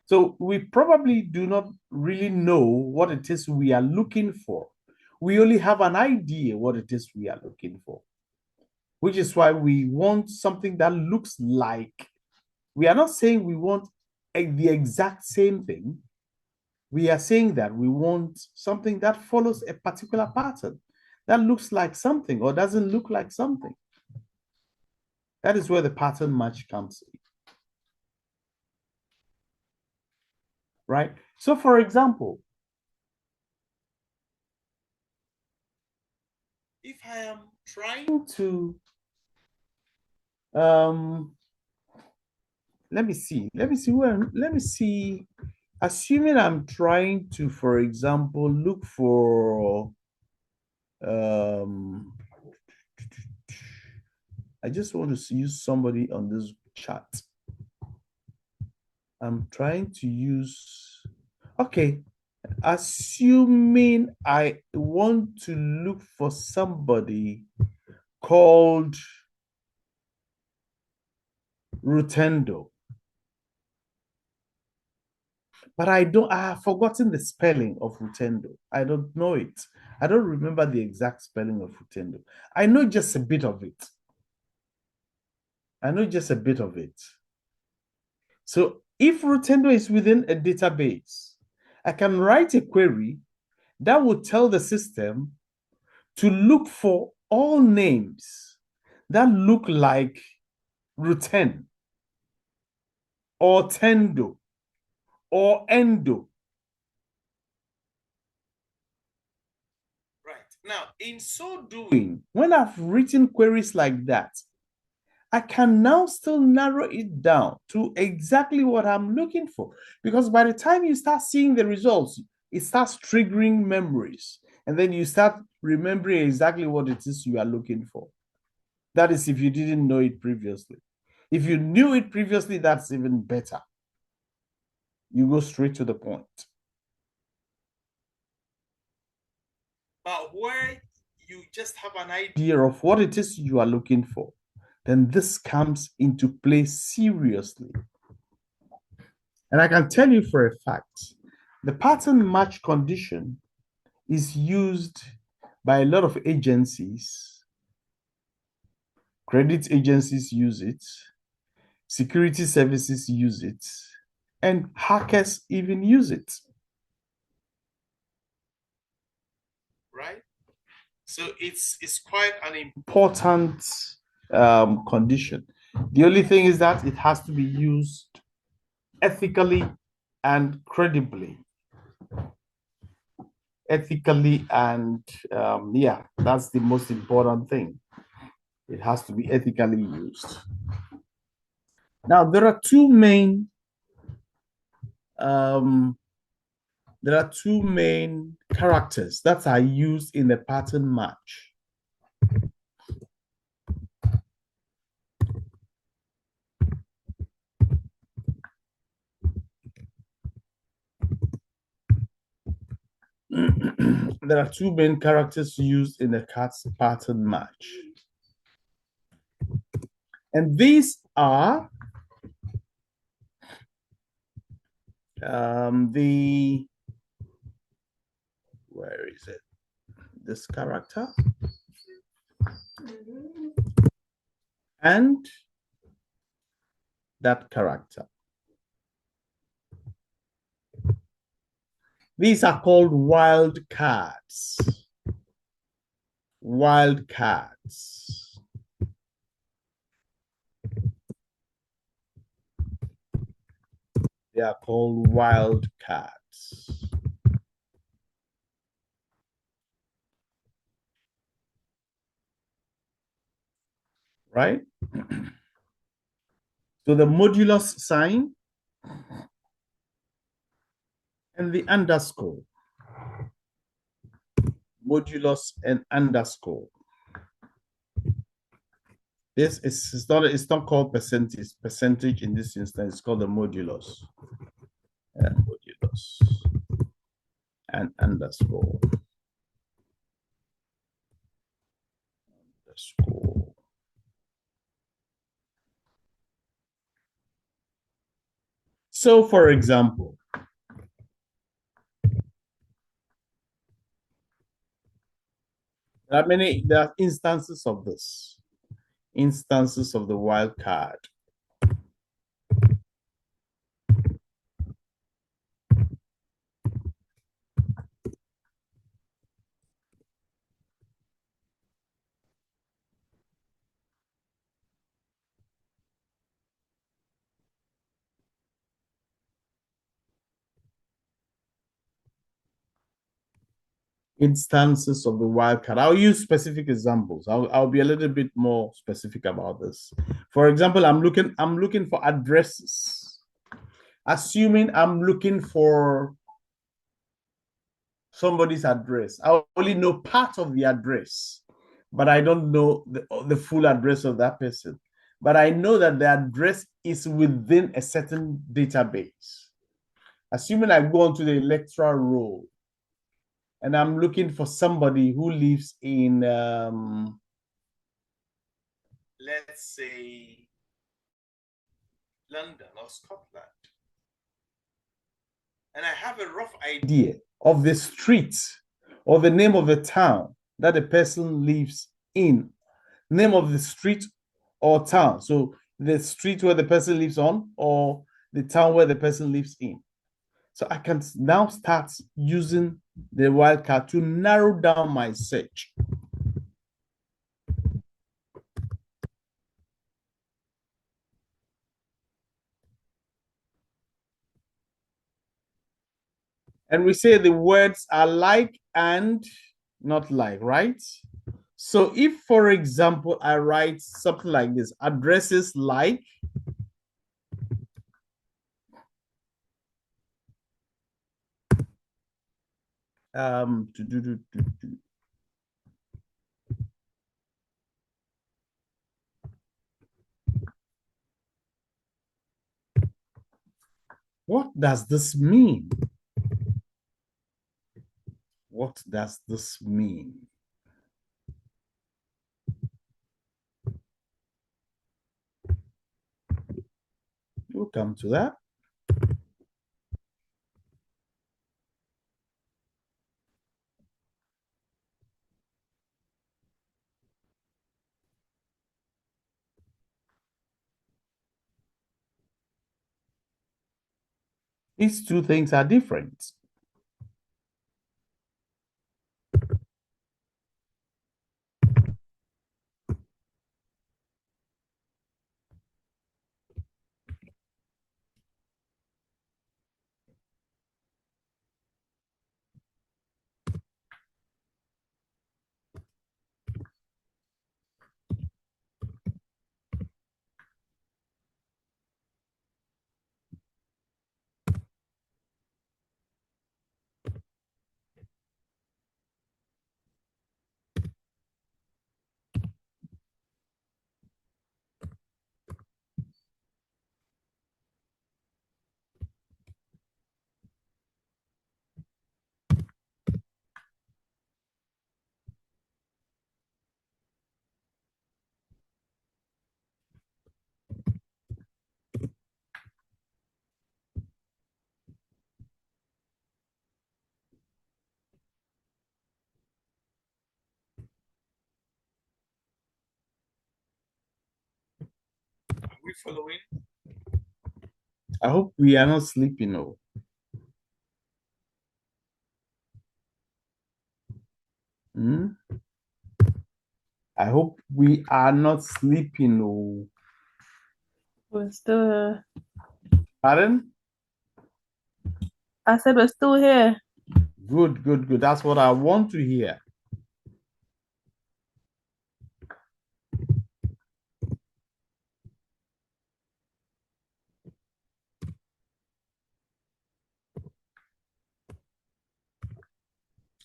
So we probably do not really know what it is we are looking for. We only have an idea what it is we are looking for, which is why we want something that looks like. We are not saying we want the exact same thing. We are saying that we want something that follows a particular pattern, that looks like something or doesn't look like something. That is where the pattern match comes in. Right? So for example, if I am trying to, let me see, assuming I'm trying to, for example, look for, I just want to use somebody on this chat. I'm trying to use, okay, assuming I want to look for somebody called Rotendo. But I have forgotten the spelling of Rotendo. I don't know it. I don't remember the exact spelling of Rotendo. I know just a bit of it. So if Rotendo is within a database, I can write a query that will tell the system to look for all names that look like Roten or Tendo or Endo. Right. Now, in so doing, when I've written queries like that, I can now still narrow it down to exactly what I'm looking for. Because by the time you start seeing the results, it starts triggering memories. And then you start remembering exactly what it is you are looking for. That is if you didn't know it previously. If you knew it previously, that's even better. You go straight to the point. But where you just have an idea of what it is you are looking for, then this comes into play seriously. And I can tell you for a fact, the pattern match condition is used by a lot of agencies. Credit agencies use it, security services use it, and hackers even use it. Right? So it's quite an important condition. The only thing is that it has to be used ethically and credibly. Ethically and yeah, that's the most important thing. It has to be ethically used. Now there are two main characters that are used in the pattern match. There are two main characters used in the cat's pattern match. And these are where is it? This character and that character. These are called wildcards. Wildcards. They are called wildcards. Right? So the modulus sign and the underscore. Modulus and underscore. This is it's not called percentage. Percentage in this instance, it's called the modulus. Modulus and underscore. Underscore. So for example, there are instances of this. Instances of the wildcard. Instances of the wildcard. I'll use specific examples. I'll be a little bit more specific about this. For example, I'm looking for addresses. Assuming I'm looking for somebody's address. I only know part of the address, but I don't know the full address of that person. But I know that the address is within a certain database. Assuming I go onto the electoral roll, and I'm looking for somebody who lives in, let's say, London or Scotland. And I have a rough idea of the street or the name of the town that the person lives in. Name of the street or town. So the street where the person lives on or the town where the person lives in. So I can now start using the wildcard to narrow down my search. And we say the words are like and not like, right? So if, for example, I write something like this, addresses like, What does this mean? What does this mean? We'll come to that. These two things are different. Are we following? I hope we are not sleeping. No. I hope we are not sleeping. No. We're still here. Pardon? I said we're still here. Good, good, good. That's what I want to hear.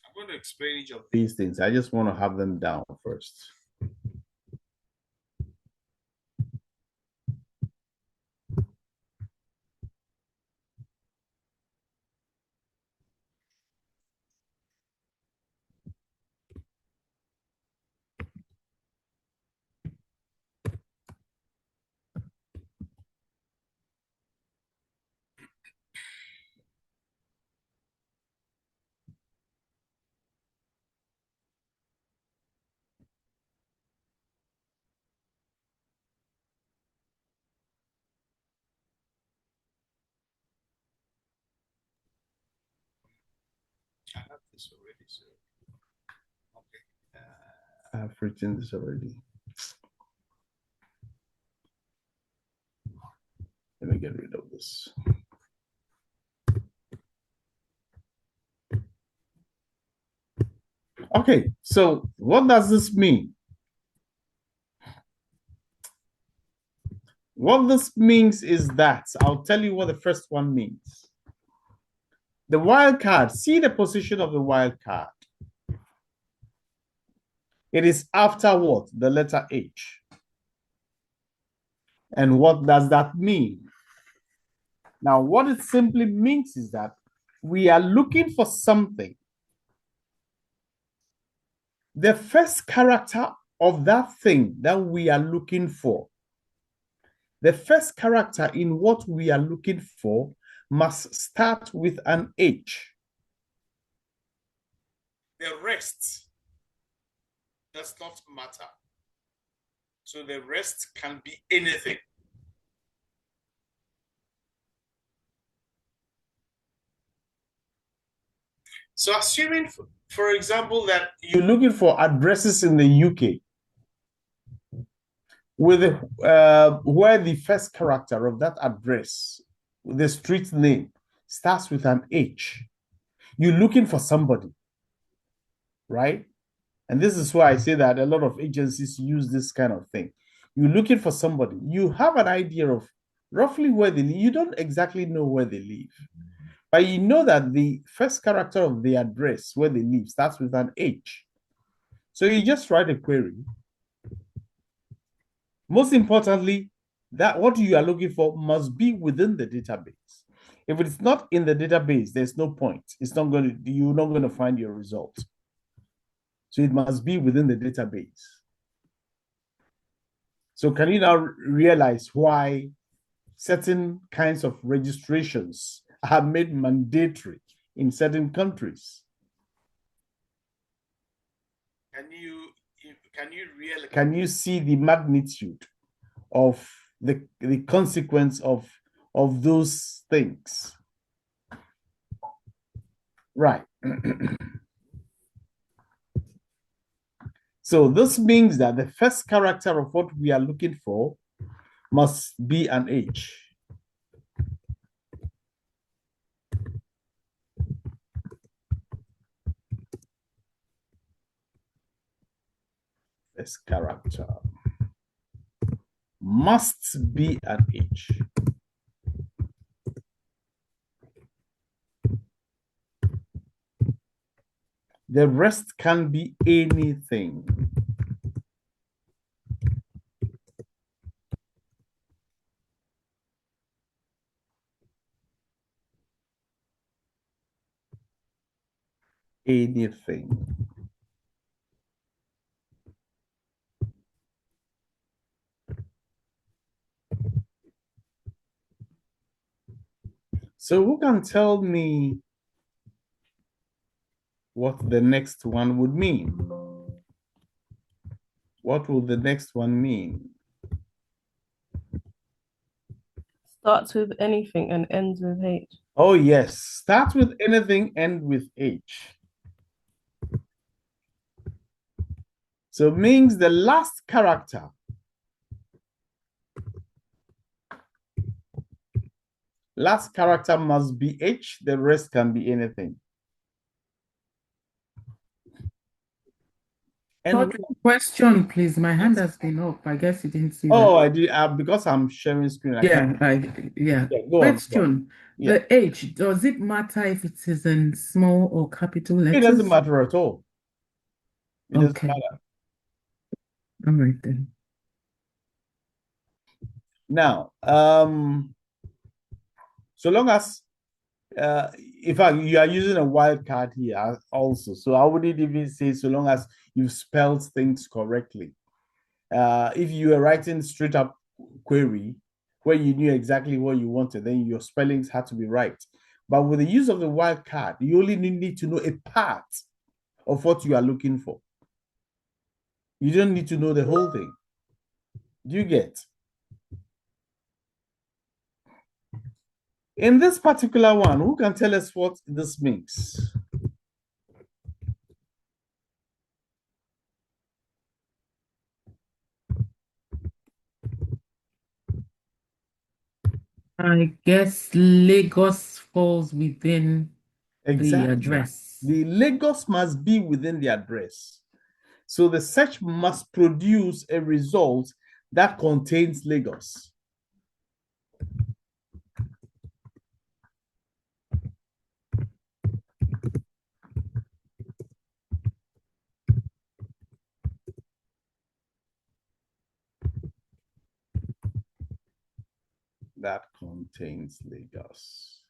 I'm going to explain each of these things. I just want to have them down first. I have this already, so okay. I have written this already. Let me get rid of this. Okay, so what does this mean? What this means is that, I'll tell you what the first one means. The wildcard, see the position of the wildcard. It is after what? The letter H. And what does that mean? Now, what it simply means is that we are looking for something. The first character of that thing that we are looking for, the first character in what we are looking for must start with an H. The rest does not matter. So the rest can be anything. So assuming, for example, that you're looking for addresses in the UK with where the first character of that address, the street name, starts with an H. You're looking for somebody, right? And this is why I say that a lot of agencies use this kind of thing. You're looking for somebody. You have an idea of roughly where they live. You don't exactly know where they live, but you know that the first character of the address where they live starts with an H. So you just write a query. Most importantly, that what you are looking for must be within the database. If it's not in the database, there's no point. It's not going to, you're not going to find your result. So it must be within the database. So can you now realize why certain kinds of registrations are made mandatory in certain countries? Can you see the magnitude of the consequence of those things? Right. So this means that the first character of what we are looking for must be an H. First character must be an H. The rest can be anything. Anything. So who can tell me what the next one would mean? What will the next one mean? Starts with anything and ends with H. Oh, yes. Start with anything, end with H. So it means the last character must be H, the rest can be anything. And question, please. My hand has been up. I guess you didn't see oh, that. I did because I'm sharing screen. I Yeah, can't. yeah. Go on. Question. Yeah. The H, does it matter if it is in small or capital It letters? doesn't matter at all. It doesn't Okay. matter. All right then. Now, so long as in fact, you are using a wildcard here also. So I wouldn't even say so long as you've spelled things correctly. If you were writing straight up query where you knew exactly what you wanted, then your spellings had to be right. But with the use of the wildcard, you only need to know a part of what you are looking for. You don't need to know the whole thing. Do you get? In this particular one, who can tell us what this means? I guess Lagos falls within Exactly. the address. The Lagos must be within the address. So the search must produce a result that contains Lagos. That contains Lagos.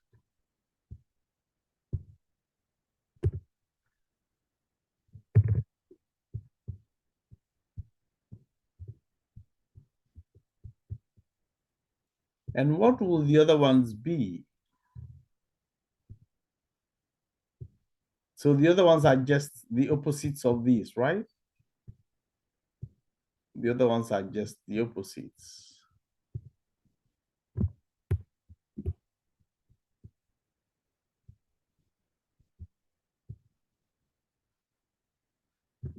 And what will the other ones be? So the other ones are just the opposites of these, right? The other ones are just the opposites.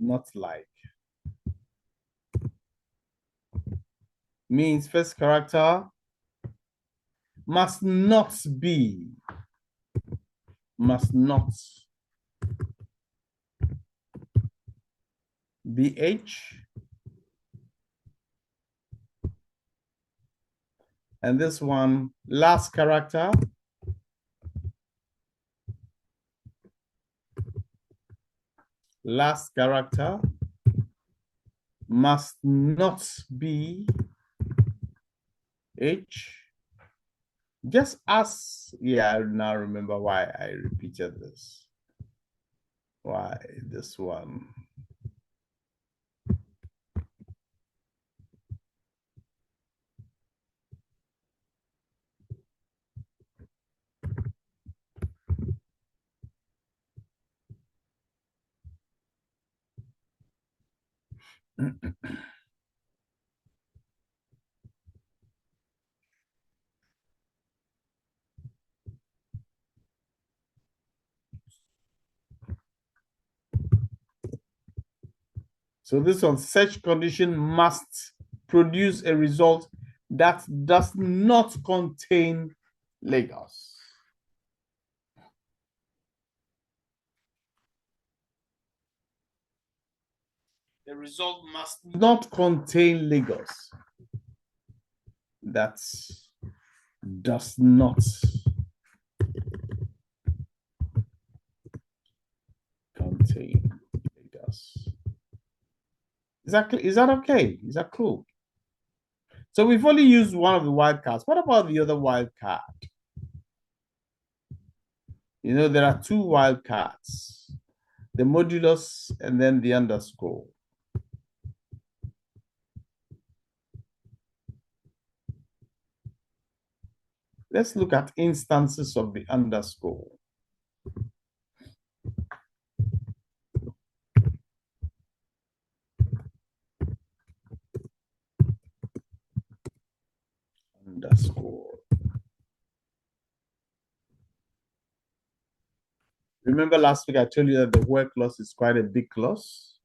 Not like. Means first character must not be. Must not be H. And this one, last character must not be H. Just as, yeah, I now remember why I repeated this. Why this one? So this one, such condition must produce a result that does not contain Lagos. The result must not contain Lagos. That does not contain Lagos. Exactly. Is that okay? Is that cool? So we've only used one of the wildcards. What about the other wildcard? You know, there are two wildcards, the modulus and then the underscore. Let's look at instances of the underscore. Underscore. Remember last week I told you that the word clause is quite a big clause.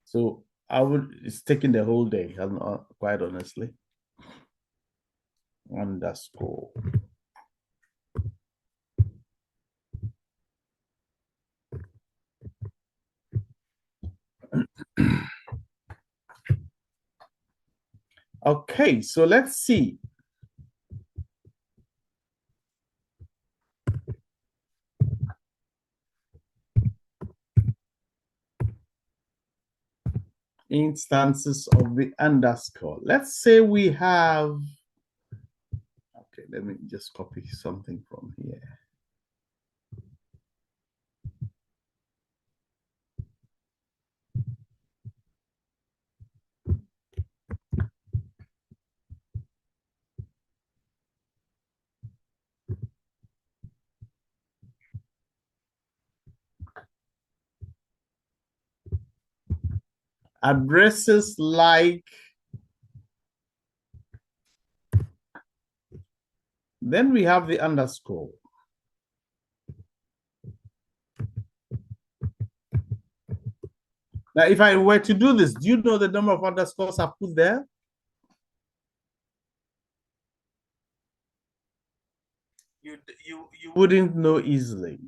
So it's taking the whole day, quite honestly. Underscore. Okay, so let's see. Instances of the underscore. Let's say we have, okay, let me just copy something from here. Addresses like, then we have the underscore. Now, if I were to do this, do you know the number of underscores I put there? You wouldn't know easily,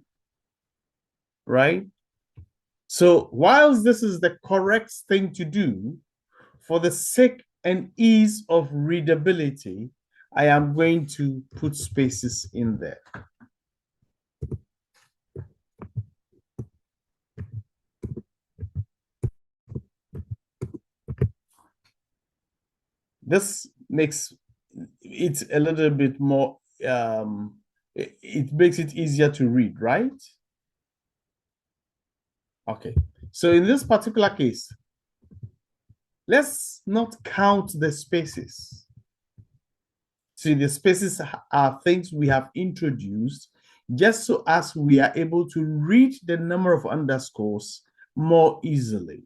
right? So whilst this is the correct thing to do, for the sake and ease of readability, I am going to put spaces in there. This makes it a little bit more, it makes it easier to read, right? Okay, so in this particular case, let's not count the spaces. See, the spaces are things we have introduced just so as we are able to read the number of underscores more easily.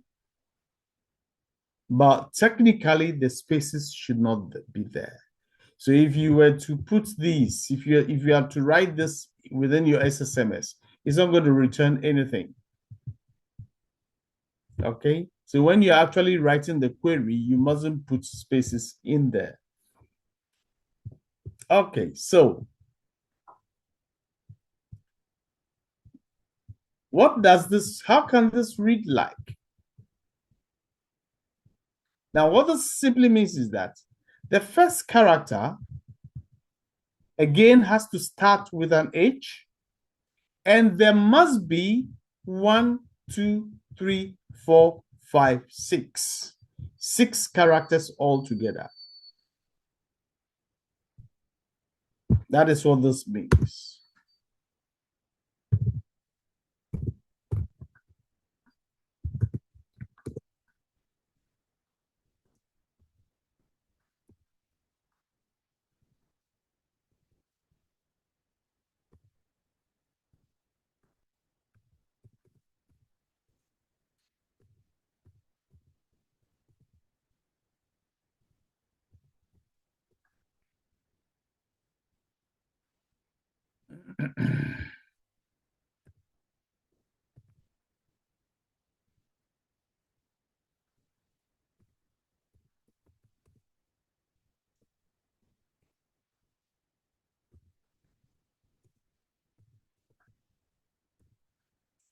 But technically, the spaces should not be there. So if you were to put these, if you have to write this within your SSMS, it's not going to return anything. Okay, so when you're actually writing the query, you mustn't put spaces in there. Okay, so what does this, how can this read like? Now, what this simply means is that the first character, again, has to start with an H, and there must be 1, 2, 3, 4, 5, 6. 6 characters altogether. That is what this means.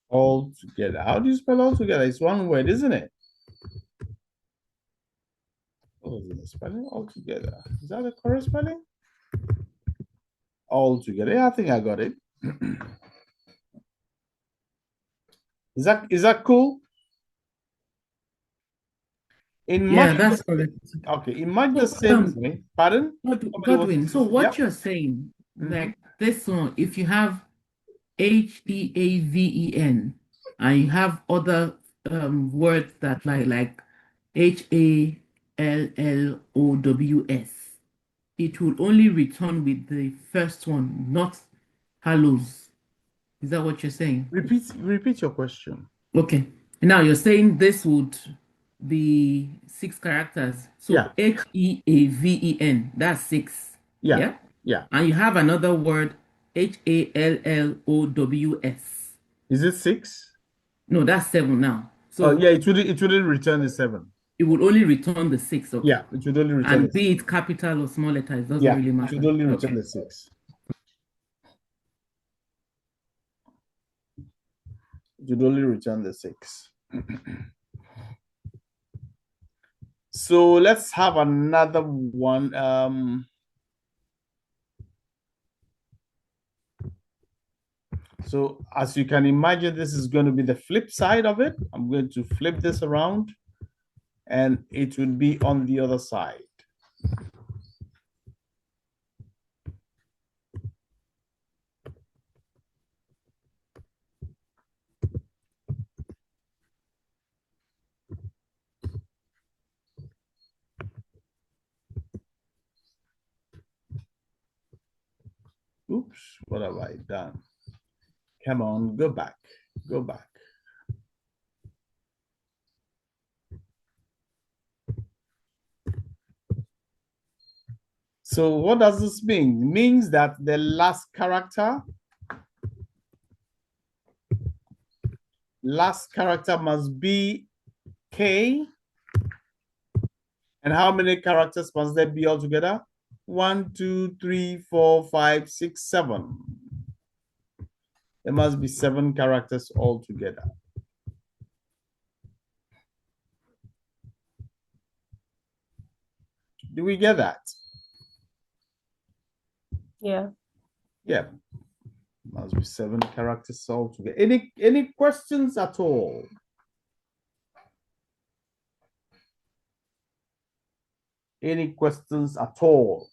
All together. How do you spell all together? It's one word, isn't it? What is the spelling? All together. Is that the correct spelling? All together. Yeah, I think I got it. Is that cool? Yeah, that's correct. Okay, it might the So, same way. Pardon? Godwin, so what Yeah. you're saying, like this one, if you have HEAVEN and you have other words that like HALLOWS, it will only return with the first one, not hallows. Is that what you're saying? Repeat your question. Okay. Now you're saying this would be 6 characters. So Yeah. HEAVEN, that's 6. Yeah. Yeah. Yeah. And you have another word, HALLOWS. Is it 6? No, that's 7 now. So yeah, it wouldn't return the 7. it would only return the 6. Okay. Yeah, it would only return And the be it capital or small letters, doesn't yeah, really it matter. would only return Okay. the 6. It would only return the 6. So let's have another one. So as you can imagine, this is going to be the flip side of it. I'm going to flip this around and it will be on the other side. Oops, what have I done? Come on, go back, go back. So what does this mean? It means that the last character must be K. And how many characters must there be altogether? 1, 2, 3, 4, 5, 6, 7. There must be 7 characters altogether. Do we get that? Yeah. Yeah. Must be 7 characters altogether. Any questions at all? Any questions at all?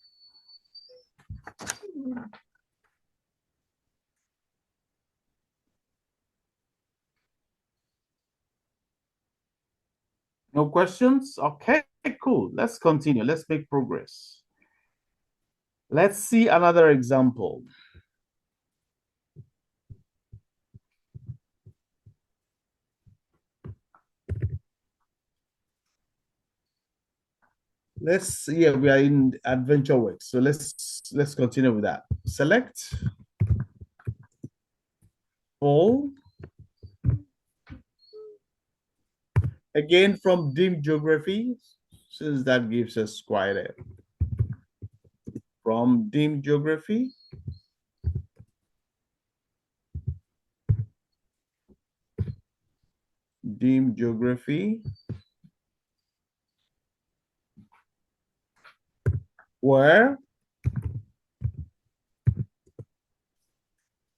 No questions? Okay, cool. Let's continue. Let's make progress. Let's see another example. Yeah, we are in adventure work. So let's continue with that. Select all. Again, from dim geography, since that gives us quite a from dim geography. Dim geography. Where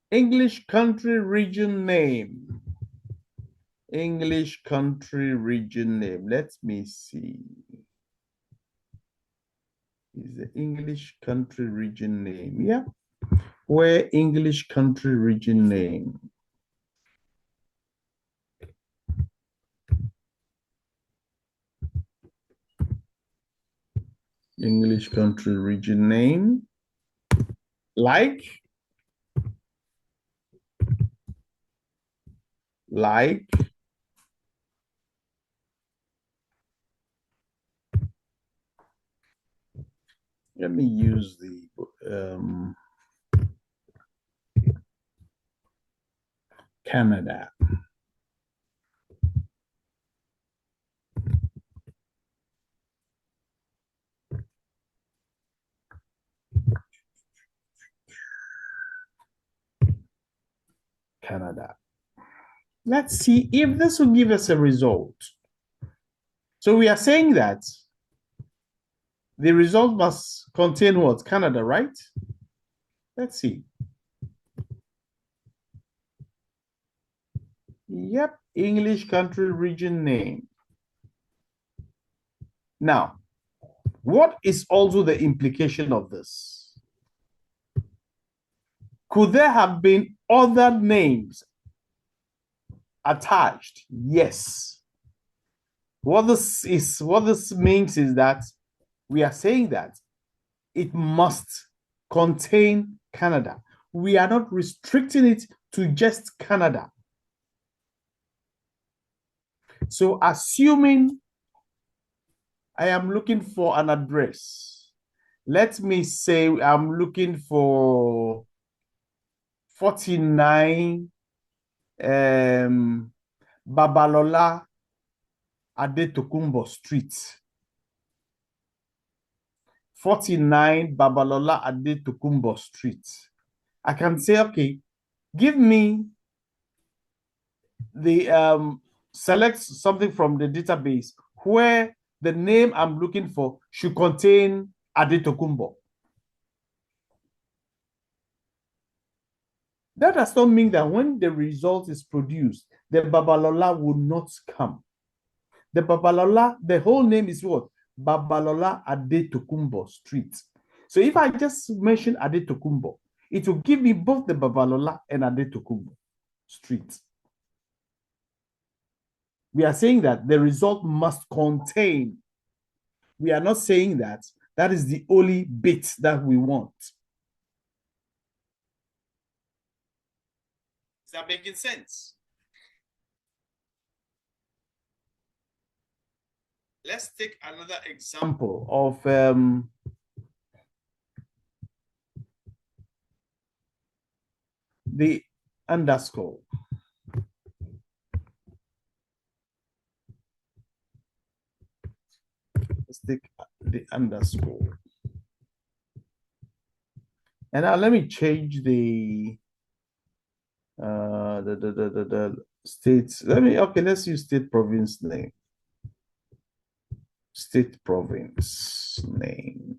English country region name. English country region name. Let me see. Is the English country region name? Yeah, Where English country region name. English country region name. Like let me use the Canada. Canada. Let's see if this will give us a result. So we are saying that the result must contain what? Canada, right? Let's see. Yep, English country region name. Now, what is also the implication of this? Could there have been other names attached? Yes. What this means is that we are saying that it must contain Canada. We are not restricting it to just Canada. So assuming I am looking for an address, let me say I'm looking for 49 Babalola Adetokunbo Street. 49 Babalola Adetokunbo Street. I can say, okay, give me the select something from the database where the name I'm looking for should contain Adetokunbo. That does not mean that when the result is produced, the Babalola will not come. The Babalola, the whole name is what? Babalola Adetokunbo Street. So if I just mention Adetokunbo, it will give me both the Babalola and Adetokunbo Street. We are saying that the result must contain. We are not saying that that is the only bit that we want. Is that making sense? Let's take another example of the underscore. Let's take the underscore. And now let me change the states. Let's use state province name. State province name.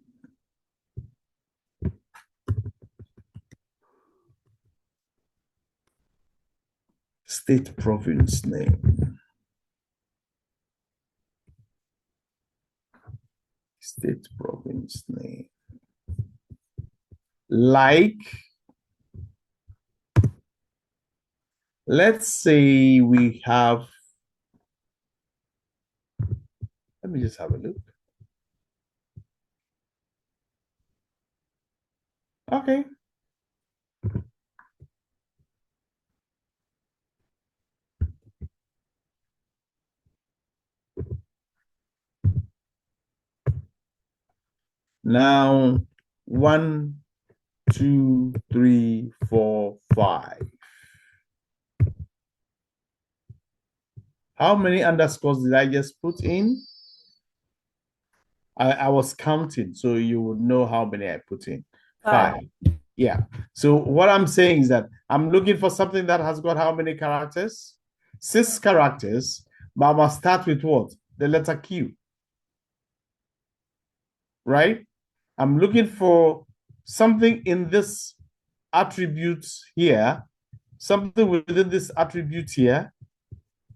State province name. State province name. Like, let's say we have, let me just have a look. Okay. Now, 1, 2, 3, 4, 5. How many underscores did I just put in? I was counting, so you would know how many I put in. 5. Yeah. So what I'm saying is that I'm looking for something that has got how many characters? 6 characters, but I must start with what? The letter Q. Right? I'm looking for something in this attribute here, something within this attribute here,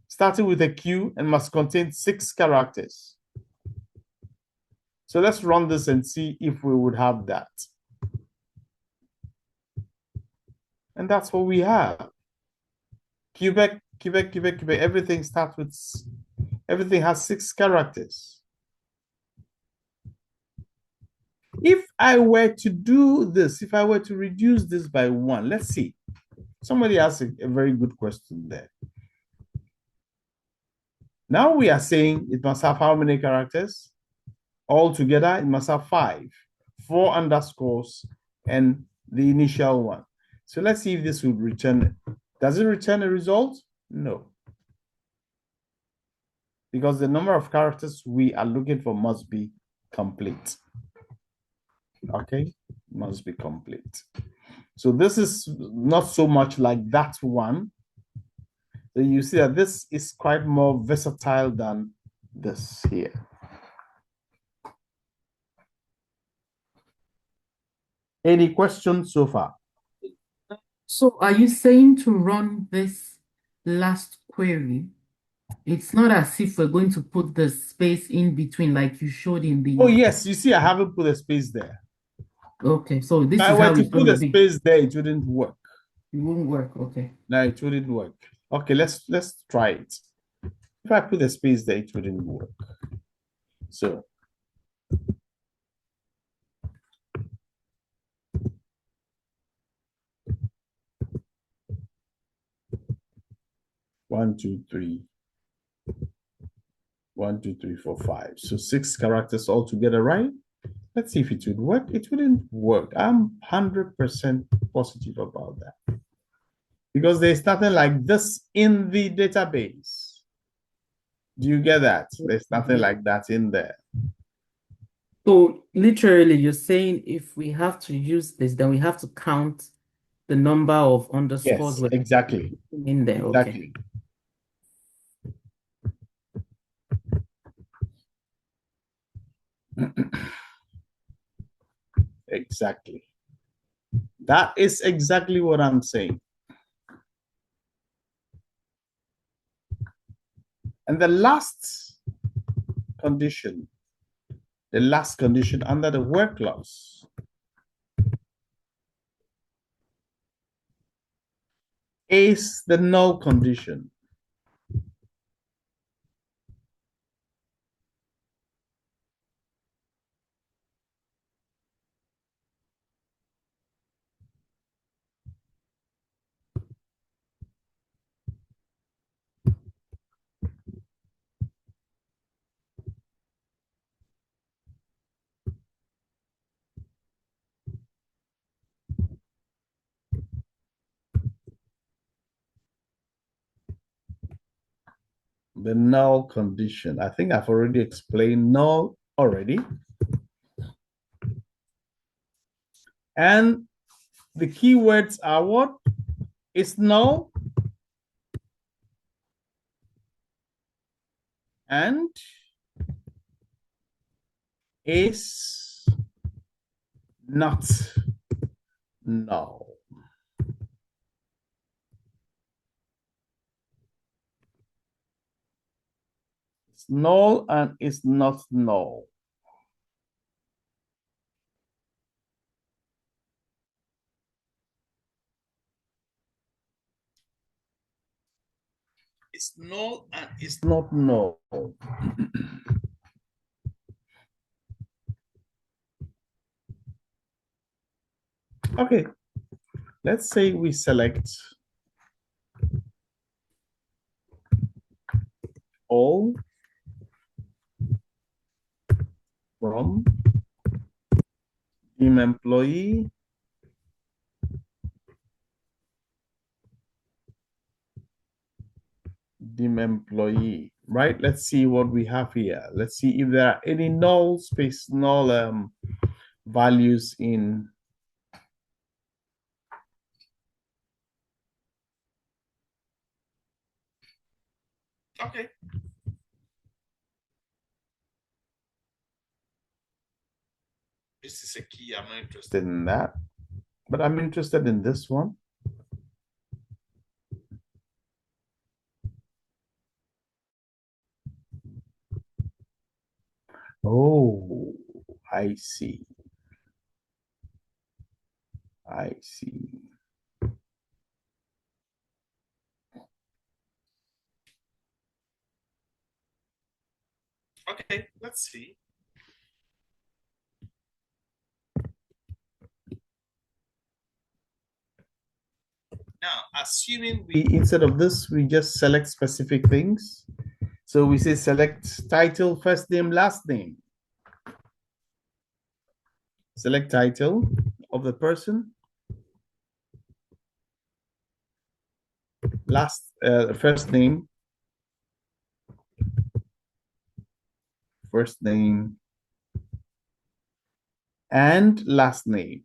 starting with a Q and must contain 6 characters. So let's run this and see if we would have that. And that's what we have. Quebec, everything starts with, everything has 6 characters. If I were to do this, if I were to reduce this by 1, let's see. Somebody asked a very good question there. Now we are saying it must have how many characters? Altogether, it must have 5, 4 underscores, and the initial one. So let's see if this would return. Does it return a result? No. Because the number of characters we are looking for must be complete. Okay, must be complete. So this is not so much like that one. So you see that this is quite more versatile than this here. Any questions so far? So are you saying to run this last query? It's not as if we're going to put the space in between like you showed in the... Oh yes, you see I haven't put a space there. Okay, so this If I is were how to it's put going a to be. space there, it wouldn't work. It won't work, okay. No, it wouldn't work. Okay, let's try it. If I put a space there, it wouldn't work. So one, two, three. 1, 2, 3, 4, 5. So 6 characters all together, right? Let's see if it would work. It wouldn't work. I'm 100% positive about that. Because there's nothing like this in the database. Do you get that? There's nothing like that in there. So literally you're saying if we have to use this, then we have to count the number of underscores Yes, exactly. in there. Exactly. Okay. Exactly. That is exactly what I'm saying. And the last condition under the where clause is the null condition. The null condition. I think I've already explained null already. And the keywords are what? It's null and is not null. It's null and it's not null. It's null and it's not null. Okay, let's say we select all from team employee right? Let's see what we have here. Let's see if there are any null values in okay. This is a key. I'm not interested in that, but I'm interested in this one. Oh, I see. I see. Okay, let's see. Now, assuming we, instead of this, we just select specific things. So we say select title, first name, last name. Select title of the person. First name. First name. And last name.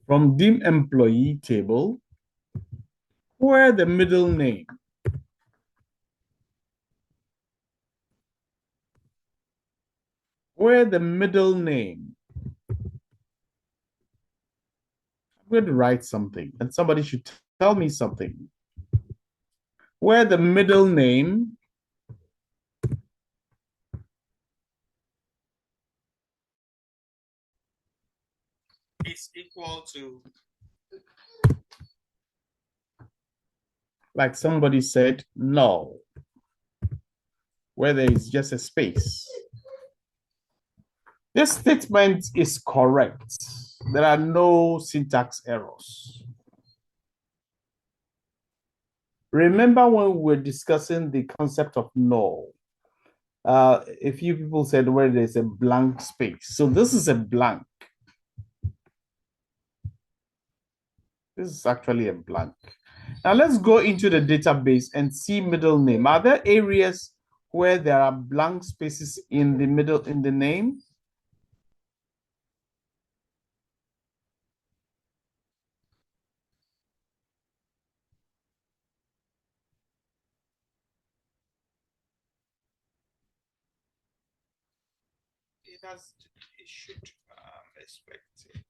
From dim employee table, where the middle name. Where the middle name. I'm going to write something, and somebody should tell me something. Where the middle name is equal to, like somebody said, null, where there is just a space. This statement is correct. There are no syntax errors. Remember when we were discussing the concept of null, a few people said where there's a blank space. So this is a blank. This is actually a blank. Now let's go into the database and see middle name. Are there areas where there are blank spaces in the middle, in the name? It should expect it.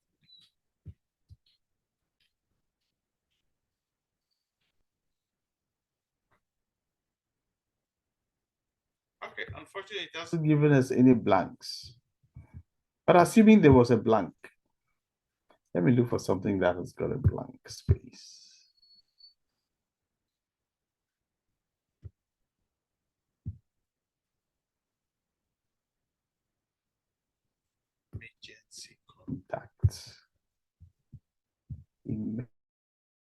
Okay, unfortunately, it hasn't given us any blanks. But assuming there was a blank, let me look for something that has got a blank space. Emergency contact.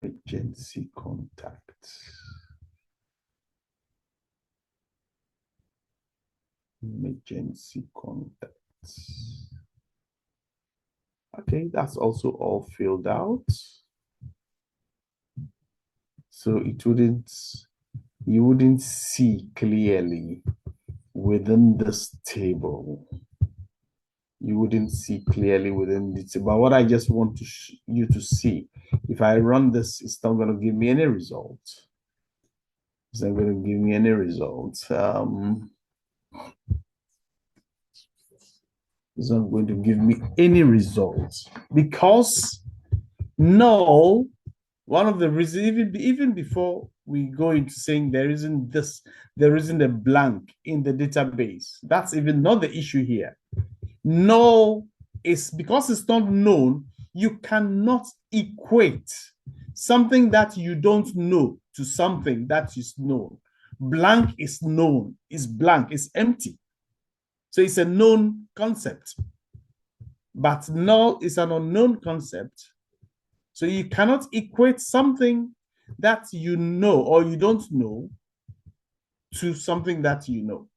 Emergency contact. Emergency contacts. Okay, that's also all filled out. So it wouldn't, you wouldn't see clearly within this table. You wouldn't see clearly within the table. But what I just want you to see, if I run this, it's not going to give me any results. It's not going to give me any results. It's not going to give me any results because null, one of the reasons, even before we go into saying there isn't a blank in the database, that's even not the issue here. Null is, because it's not known, you cannot equate something that you don't know to something that is known. Blank is known, is blank, is empty. So it's a known concept. But null is an unknown concept. So you cannot equate something that you know or you don't know to something that you know,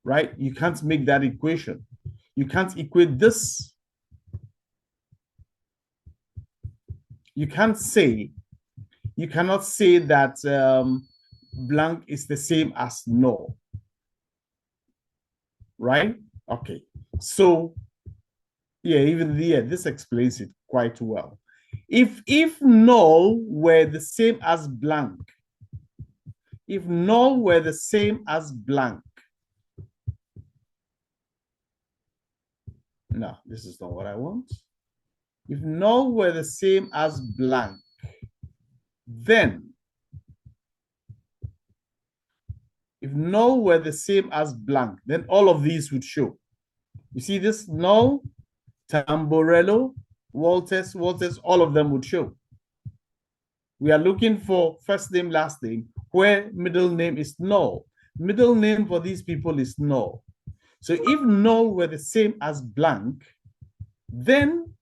right? You can't make that equation. You can't equate this. You cannot say that blank is the same as null, right? Okay, so yeah, even there, this explains it quite well. If null were the same as blank, if null were the same as blank, no, this is not what I want. If null were the same as blank, then if null were the same as blank, then all of these would show. You see this null, Tamborello, Walters, all of them would show. We are looking for first name, last name, where middle name is null. Middle name for these people is null. So if null were the same as blank, then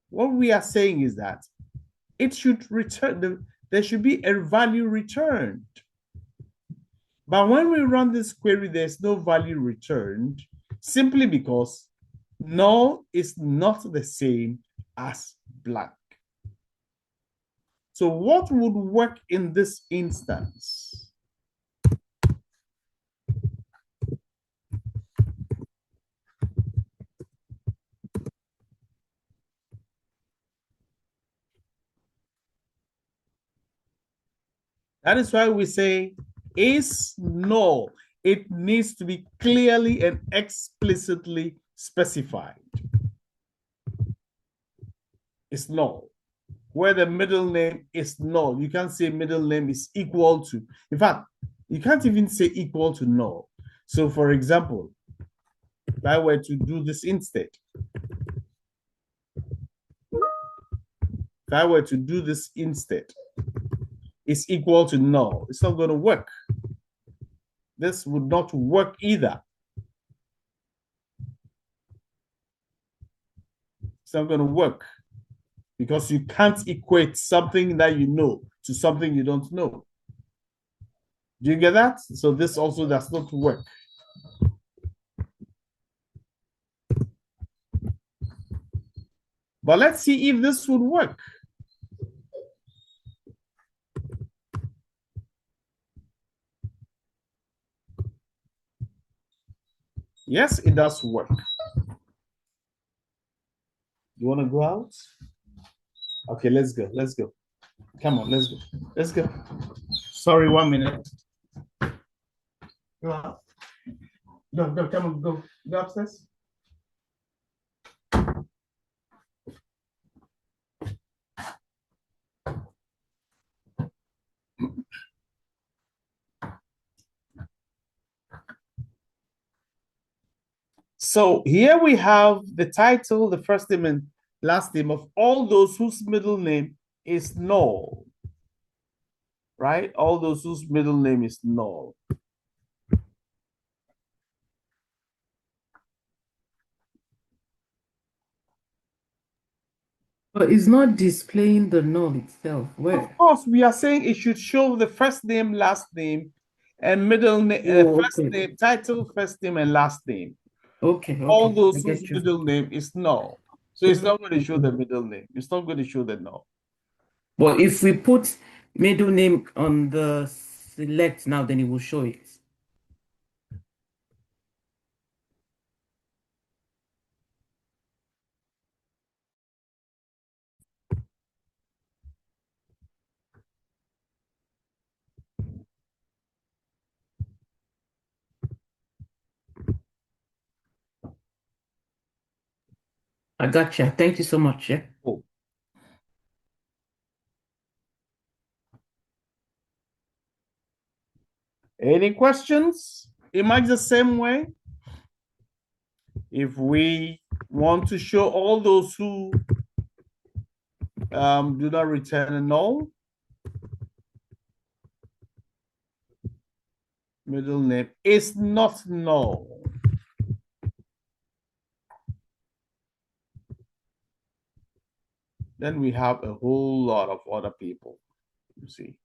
what we are saying is that it should return, there should be a value returned. But when we run this query, there's no value returned simply because null is not the same as blank. So what would work in this instance? That is why we say is null. It needs to be clearly and explicitly specified. It's null. Where the middle name is null, you can't say middle name is equal to. In fact, you can't even say equal to null. So for example, if I were to do this instead, it's equal to null. It's not going to work. This would not work either. It's not going to work because you can't equate something that you know to something you don't know. Do you get that? So this also does not work. But let's see if this would work. Yes, it does work. You want to go out? Okay, let's go. Let's go. Come on, let's go. Let's go. Sorry, 1 minute. Go out. Go, come on, go. Go upstairs. So here we have the title, the first name and last name of all those whose middle name is null, right? All those whose middle name is null. But it's not displaying the null itself. Where? Of course, we are saying it should show the first name, last name, and middle name, first name, title, first name, and last name. Okay. All those I whose get you. middle name is null. So it's not going to show the middle name. It's not going to show the null. But if we put middle name on the select now, then it will show it. I gotcha. Thank you so much. Yeah. Cool. Any questions? It might be the same way. If we want to show all those who do not return a null, middle name is not null. Then we have a whole lot of other people, you see.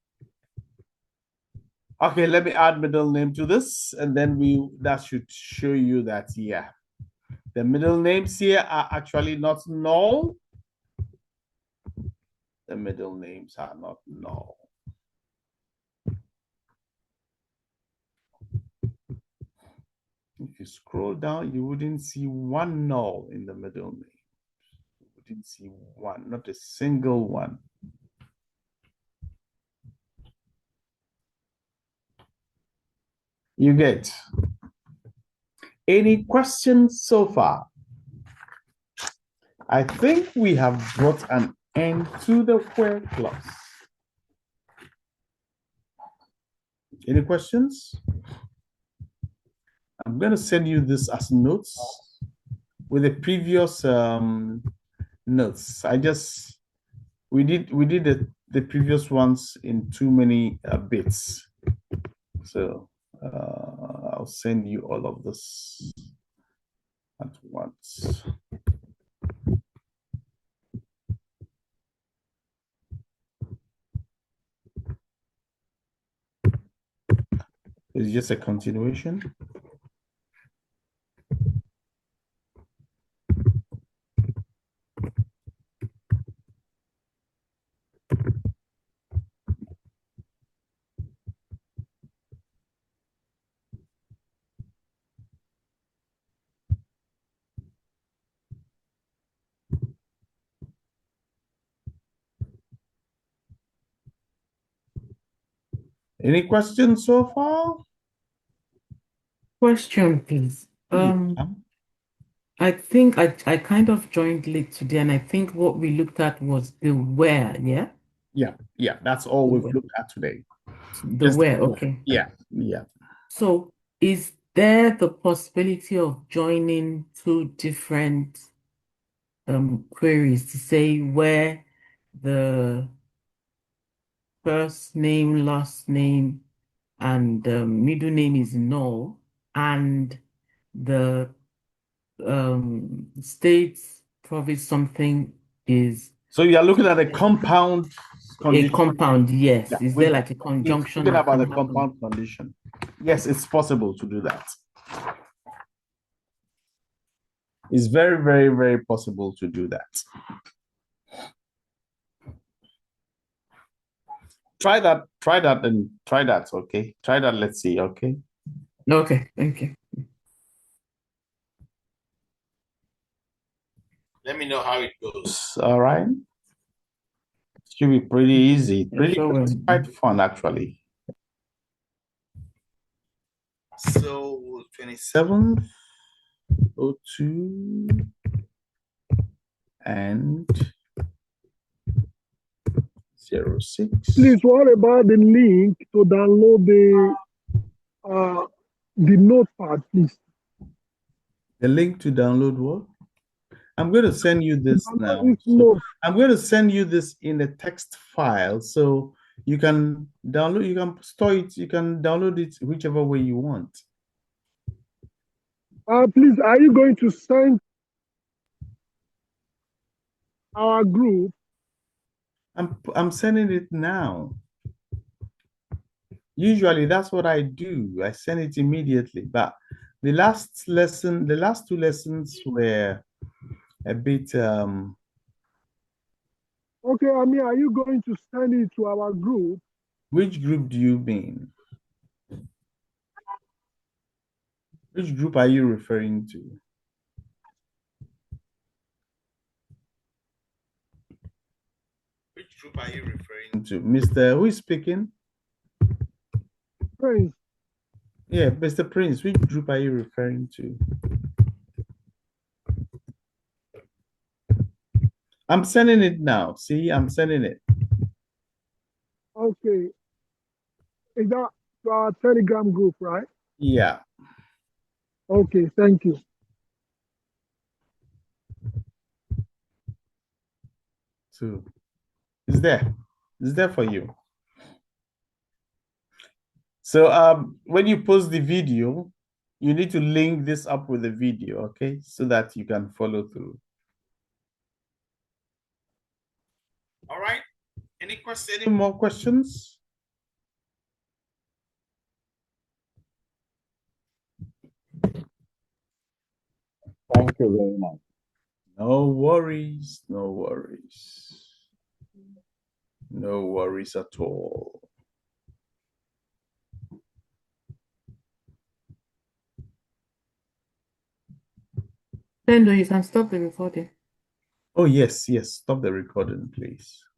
Okay, let me add middle name to this, and then that should show you that, yeah, the middle names here are actually not null. The middle names are not null. If you scroll down, you wouldn't see one null in the middle name. You wouldn't see one, not a single one. You get? Any questions so far? I think we have brought an end to the where clause. Any questions? I'm going to send you this as notes with the previous notes. We did the previous ones in too many bits. So I'll send you all of this at once. It's just a continuation. Any questions so far? Question, please. I think I kind of joined late today, and I think what we looked at was the where, yeah? Yeah, that's all we've looked at today. The Just where, okay. Yeah. So is there the possibility of joining two different queries to say where the first name, last name, and middle name is null, and the states probably something is So you are looking at a compound a condition. compound, yes. Yeah, Is there like a conjunction Speaking or about the compound? compound condition. Yes, it's possible to do that. It's very, very, very possible to do that. Try that, and try that, okay? Try that, let's see, okay? Okay, thank you. Let me know how it goes, all right? Should be pretty easy. It's quite fun, actually. So 27th, 02, and 06. Please, what about the link to download the notepad, please? The link to download what? I'm going to send you this now. No. I'm going to send you this in a text file, so you can download, you can store it, you can download it whichever way you want. Please, are you going to send our group? I'm sending it now. Usually that's what I do. I send it immediately, but the last two lessons were a bit Okay, I mean, are you going to send it to our group? Which group do you mean? Which group are you referring to? Which group are you referring to? Mr. Who is speaking? Prince. Yeah, Mr. Prince, which group are you referring to? I'm sending it now. See, I'm sending it. Okay. Is that our Telegram group, right? Yeah. Okay, thank you. So it's there. It's there for you. So when you post the video, you need to link this up with the video, okay? So that you can follow through. All right. Any more questions? Thank you very much. No worries, no worries. No worries at all. Pendo, you can stop the recording. Oh, yes, yes. Stop the recording, please.